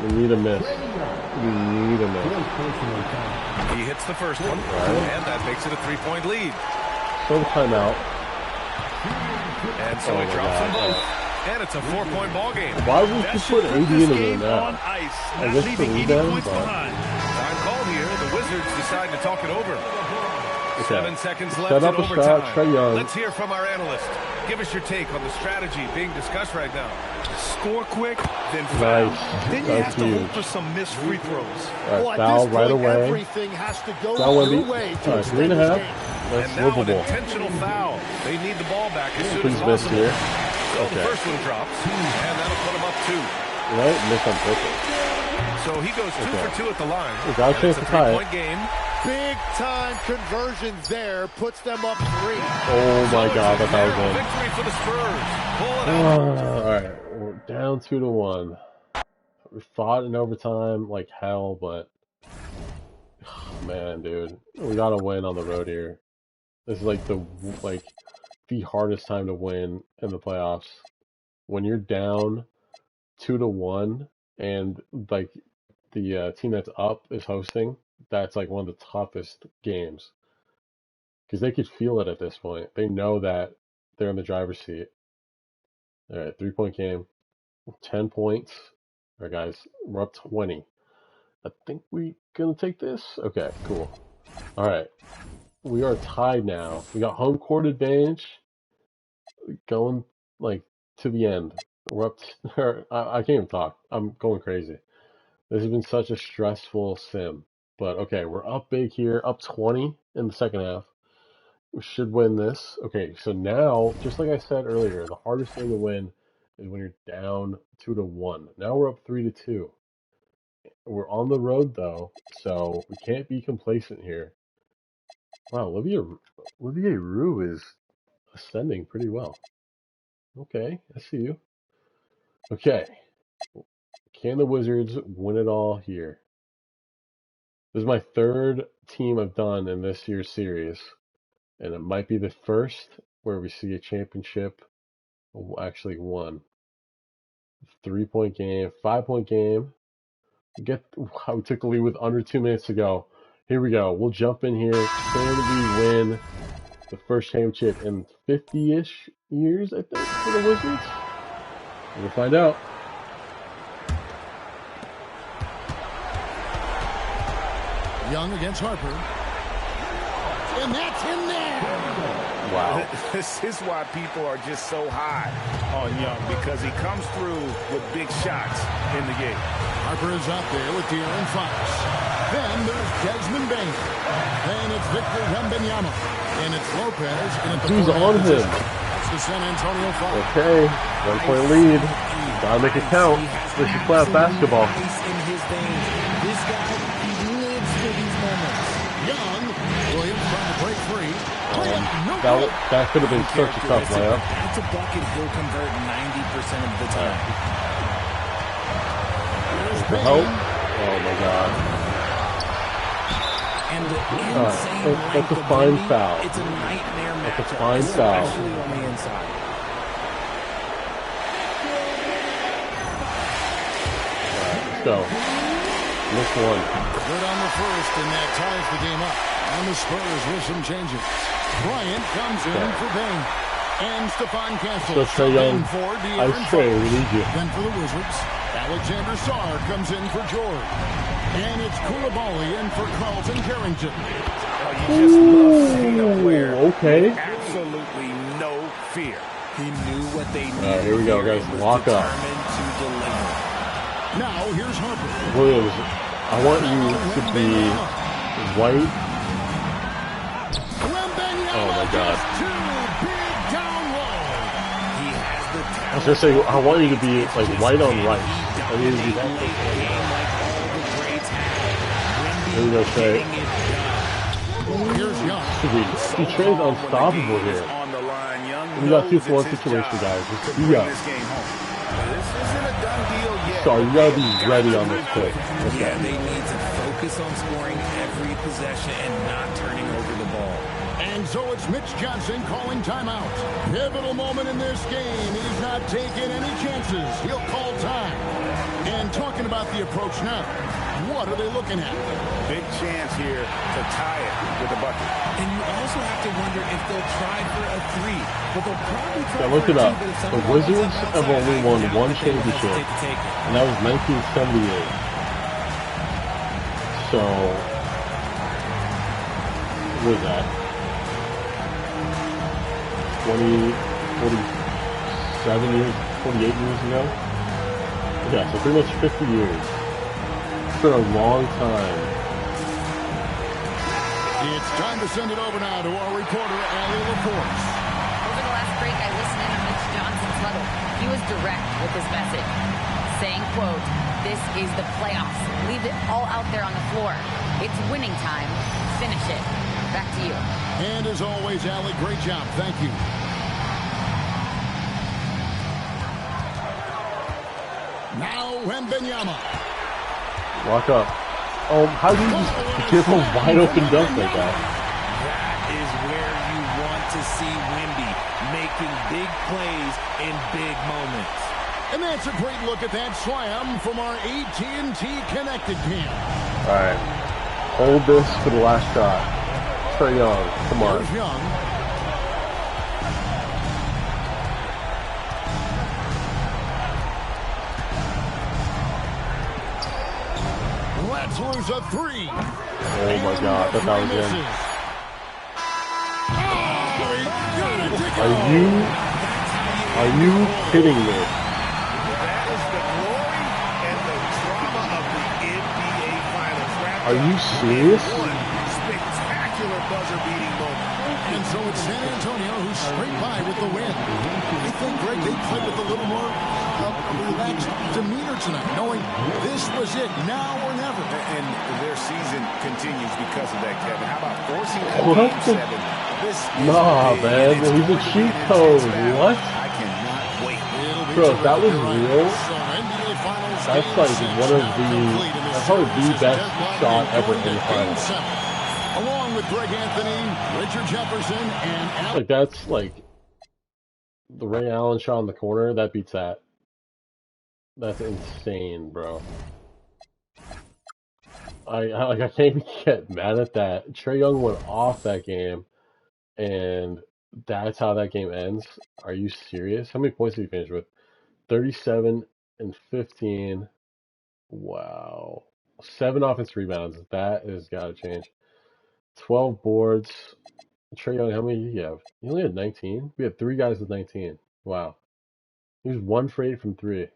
We need a miss. We need a miss. He hits the first one, Right. and that makes it a 3-point lead. So the timeout. And so Oh he my drops them God. both. And it's a 4-point ball game. Why would That you should put put 80 this into the game now? on ice, I not guess leaving the any rebound, points but- behind. Time called here. The Wizards decide to talk it over. Okay. 7 seconds left Set in up a overtime. shot, Trae Young. Let's hear from our analyst. Give us your take on the strategy being discussed right now. Score quick, then foul. Nice. Then you That's have to huge. hope for some missed free throws. All Well, right, at foul this right point, away. everything has to go Foul your Wemby. way to All right, extend 3.5. this game. That's And now an livable. intentional foul. They need the ball back as soon Please as miss possible. here. So the Okay. first one drops, and that'll put him up 2. Right? Miss on purpose. So he goes 2 Okay. for 2 at the line. We got a And chance it's to tie it. 3-point game. Big time conversions there. Puts them up 3. Oh my God, that was in. Victory for the Spurs. Pull it out. All right, we're down 2-1. We fought in overtime like hell, but man, dude, we gotta win on the road here. This is like the hardest time to win in the playoffs. When you're down 2-1 and like the team that's up is hosting, that's like one of the toughest games because they could feel it at this point. They know that they're in the driver's seat. All right, 3-point game, 10 points. All right, guys, we're up 20. I think we gonna take this. Okay, cool. All right, we are tied now. We got home court advantage going like to the end. We're up. I can't even talk. I'm going crazy. This has been such a stressful sim. But okay, we're up big here, up 20 in the second half. We should win this. Okay, so now, just like I said earlier, the hardest thing to win is when you're down 2-1. Now we're up 3-2. We're on the road though, so we can't be complacent here. Wow, Olivier Roux is ascending pretty well. Okay, I see you. Okay. Can the Wizards win it all here? This is my third team I've done in this year's series, and it might be the first where we see a championship actually won. 3-point game, 5-point game. We took the lead with under 2 minutes to go. Here we go. We'll jump in here. Can we win the first championship in 50-ish years, I think, for the Wizards? We'll find out. Young against Harper. And that's in there. Wow. This is why people are just so high on Young, because he comes through with big shots in the game. Harper is out there with De'Aaron Fox. Then there's Desmond Bain. Then it's Victor Wembanyama. And it's Lopez. And who's on him? That's the San Antonio Fox. Okay, 1-point lead. Gotta make it count. This is playoff basketball. This guy, he lives for these moments. Young. Williams trying to break free. That could have been such a tough layup. That's a bucket he'll convert 90% of the time. The help. Oh my God. And the insane that's a fine foul. It's a nightmare matchup. That's a fine foul. Especially on the inside. Let's go. Missed one. Good on the first, and that ties the game up. And the Spurs with some changes. Bryant comes in for Bain. And Stephon Castle. So Trae Young, I say we need you. Then for the Wizards, Alexander Sarr comes in for George. And it's Koulibaly in for Carlton Carrington. You just love seeing a player okay. with absolutely no fear. He knew what they needed. Here we go, guys. Lock up. Now here's Harper. Williams, I want you to be white. Oh my God. I was gonna say, I want you to be like white on rice. I need to be that. There we go, Trey. Here's Young. He Trey's unstoppable here. We got 2-for-1 situation, guys. Just be up. Sorry, you gotta be ready on this pick. Okay. Yeah, they need to focus on scoring every possession and not turning over the ball. And so it's Mitch Johnson calling timeout. Pivotal moment in this game. He's not taking any chances. He'll call time. And talking about the approach now, what are they looking at? Big chance here to tie it with a bucket. And you also have to wonder if they'll try for a 3. But they'll probably try Yeah, look for it a up. 2, but if The someone Wizards else have only won one championship, take it. and that was 1978. So, what is that? 47 years, 48 years ago? Yeah, so pretty much 50 years. It's been a long time. It's time to send it over now to our reporter, Allie LaForce. Over the last break, I listened in on Mitch Johnson's huddle. He was direct with his message, saying, quote, "This is the playoffs. Leave it all out there on the floor. It's winning time. finish it. Back to you. And as always, Allie, great job. Thank you. Now, Wembanyama. Walk up. Oh, how do you just give a wide open dunk like that? That is where you want to see Wemby, making big plays in big moments. And that's a great look at that slam from our AT&T Connected Cam. All right. Hold this for the last shot. Trae Young, come on. Here's Young. Let's lose a three. Oh my God, I thought that was in. Are you kidding me? That is the glory and the drama of the NBA Finals. Are you serious? One spectacular buzzer-beating moment. And so it's San Antonio who's straight by with the win. I think, Greg, they played with a little more relaxed demeanor tonight, knowing this was it, now or never. And their season continues because of that, Kevin. How about forcing a What? Game 7? This is Nah, big, man, he's a cheat code. What? I cannot wait. Bro, if that was real, that's like one of that's probably the best shot ever in the finals. Along with Greg Anthony, Richard Jefferson, and Like, that's like the Ray Allen shot in the corner, that beats that. That's insane, bro. I can't even get mad at that. Trae Young went off that game, and that's how that game ends. Are you serious? How many points did he finish with? 37 and 15. Wow. 7 offensive rebounds. That has got to change. 12 boards. Trae Young, how many did he have? He only had 19? We had 3 guys with 19. Wow. He was 1 for 8 from 3.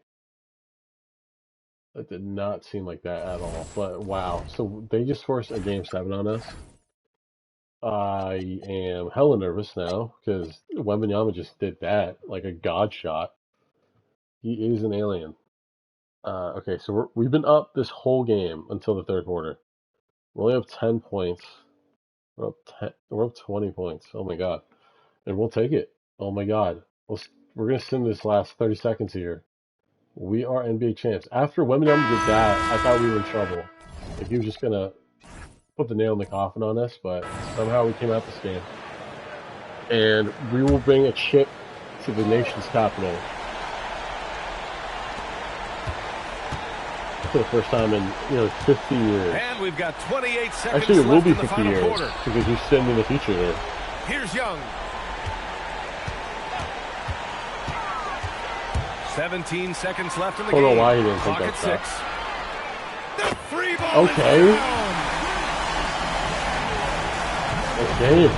That did not seem like that at all. But wow. So they just forced a game 7 on us. I am hella nervous now because Wembanyama just did that. Like a god shot. He is an alien. Okay, so we've been up this whole game until the third quarter. We're only up 10 points. We're up 20 points. Oh my god. And we'll take it. Oh my god. We're going to send this last 30 seconds here. We are NBA champs. After Wembanyama did that, I thought we were in trouble. Like he was just going to put the nail in the coffin on us, but somehow we came out this game. And we will bring a chip to the nation's capital. For the first time in 50 years. And we've got 28 seconds Actually, it will left be in the 50 final years quarter. because you're sitting in the future there. Here's Young. 17 seconds left in the game. I don't know why he didn't take Clock that at shot. 6. The free ball Okay. is down. Okay.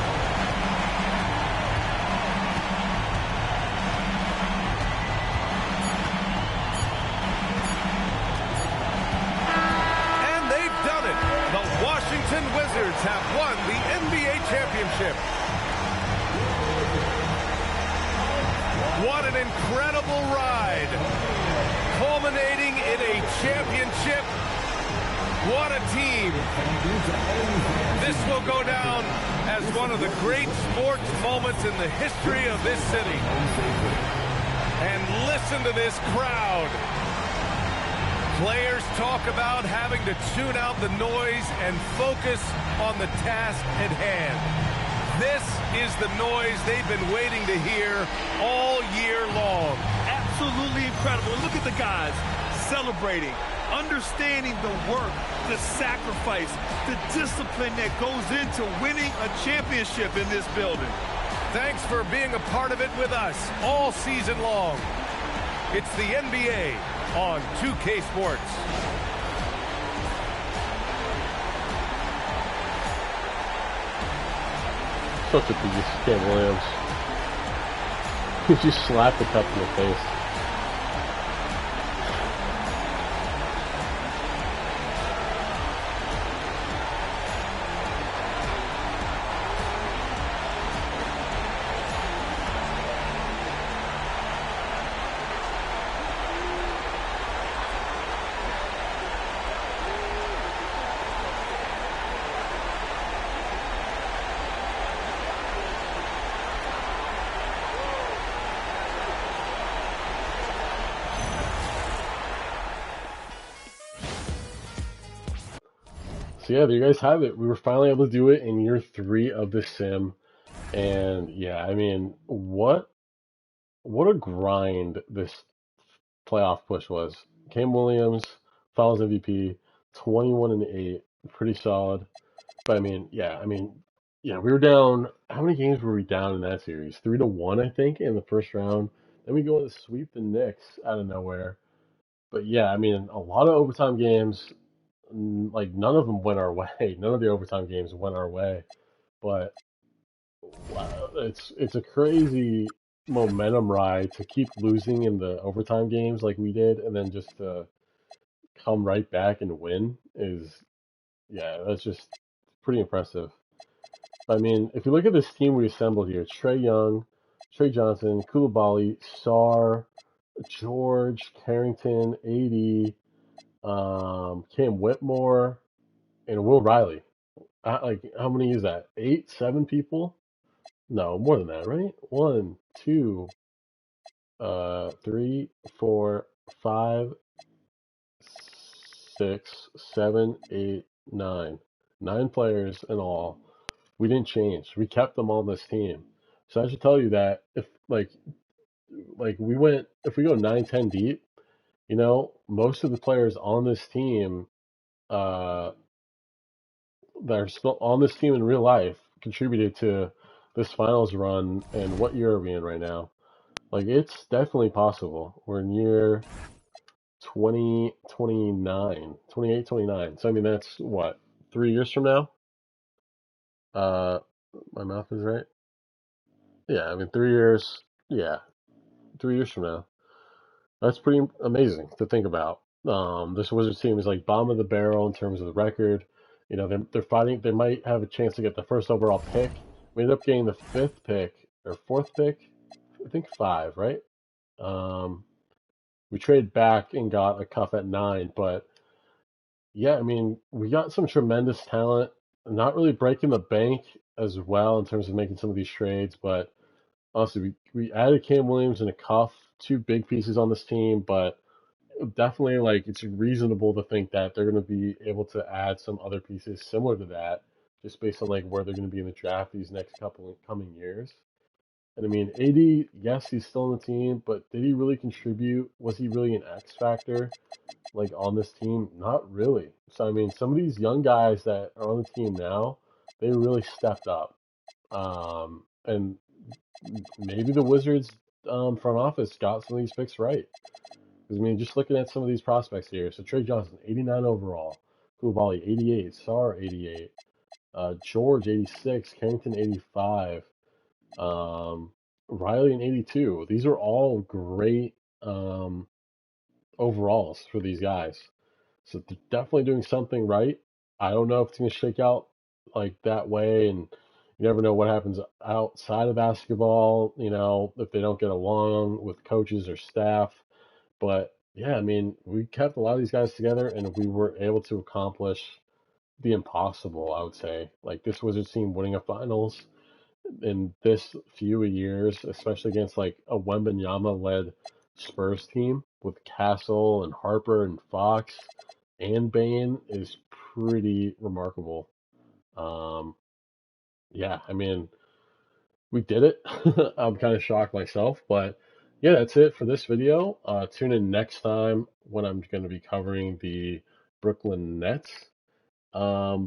And they've done it. The Washington Wizards have won the NBA championship. What an incredible ride. Culminating in a championship. What a team. This will go down as one of the great sports moments in the history of this city. And listen to this crowd. Players talk about having to tune out the noise and focus on the task at hand. This is the noise they've been waiting to hear all year long. Absolutely incredible. Look at the guys celebrating, understanding the work, the sacrifice, the discipline that goes into winning a championship in this building. Thanks for being a part of it with us all season long. It's the NBA on 2K Sports. Such a beast, Cam Williams. He just slapped the cup in the face. So yeah, there you guys have it. We were finally able to do it in year 3 of the sim, and yeah, I mean, what a grind this playoff push was. Cam Williams, Finals MVP, 21-8, pretty solid. But yeah, we were down. How many games were we down in that series? 3-1, I think, in the first round. Then we go and sweep the Knicks out of nowhere. But yeah, I mean, a lot of overtime games. Like none of them went our way. None of the overtime games went our way. But wow, it's a crazy momentum ride to keep losing in the overtime games like we did, and then just to come right back and win is, yeah, that's just pretty impressive. I mean, if you look at this team we assembled here, Trae Young, Trey Johnson, Koulibaly, Sarr, George, Carrington, AD, Cam Whitmore, and Will Riley. Like, how many is that? 8, 7 people? No, more than that, right? 1, 2, 3, 4, 5, 6, 7, 8, 9. 9 players in all. We didn't change. We kept them on this team. So I should tell you that if we went if we go 9, 10 deep, most of the players on this team uh that are still on this team in real life contributed to this finals run. And what year are we in right now? Like, it's definitely possible. We're near 2029, 28, 29. So I mean, that's what, 3 years from now? Uh my math is right. Yeah, I mean, 3 years. Yeah, 3 years from now. That's pretty amazing to think about. This Wizards team is like bottom of the barrel in terms of the record. They're fighting. They might have a chance to get the first overall pick. We ended up getting the 5th pick or 4th pick. I think 5, right? Um, we traded back and got a cuff at 9, but yeah, I mean, we got some tremendous talent. Not really breaking the bank as well in terms of making some of these trades, but honestly, we added Cam Williams and a cuff, 2 big pieces on this team, but definitely, like, it's reasonable to think that they're going to be able to add some other pieces similar to that, just based on like where they're going to be in the draft these next couple of coming years. And I mean, AD, yes, he's still on the team, but did he really contribute? Was he really an X factor like on this team? Not really. So I mean, some of these young guys that are on the team now, they really stepped up. And maybe the Wizards front office got some of these picks right. Because, I mean, just looking at some of these prospects here. So Trey Johnson, 89 overall. Koulibaly, 88. Sarr, 88. George, 86. Carrington, 85. Um, Riley, and 82. These are all great overalls for these guys. So they're definitely doing something right. I don't know if it's going to shake out like that way. And you never know what happens outside of basketball, if they don't get along with coaches or staff. But yeah, I mean, we kept a lot of these guys together, and we were able to accomplish the impossible, I would say. Like, this Wizards team winning a finals in this few years, especially against like a Wembanyama led Spurs team with Castle and Harper and Fox and Bane, is pretty remarkable. Um, yeah, I mean, we did it. I'm kind of shocked myself, but yeah, that's it for this video. Tune in next time when I'm going to be covering the Brooklyn Nets. Yeah,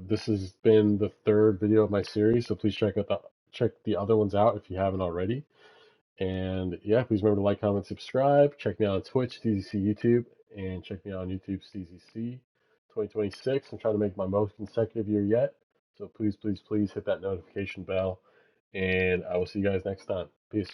this has been the 3rd video of my series, so please check the other ones out if you haven't already. And yeah, please remember to like, comment, subscribe. Check me out on Twitch, TZC YouTube, and check me out on YouTube, TZC 2026. I'm trying to make my most consecutive year yet. So please, please, please hit that notification bell. And I will see you guys next time. Peace.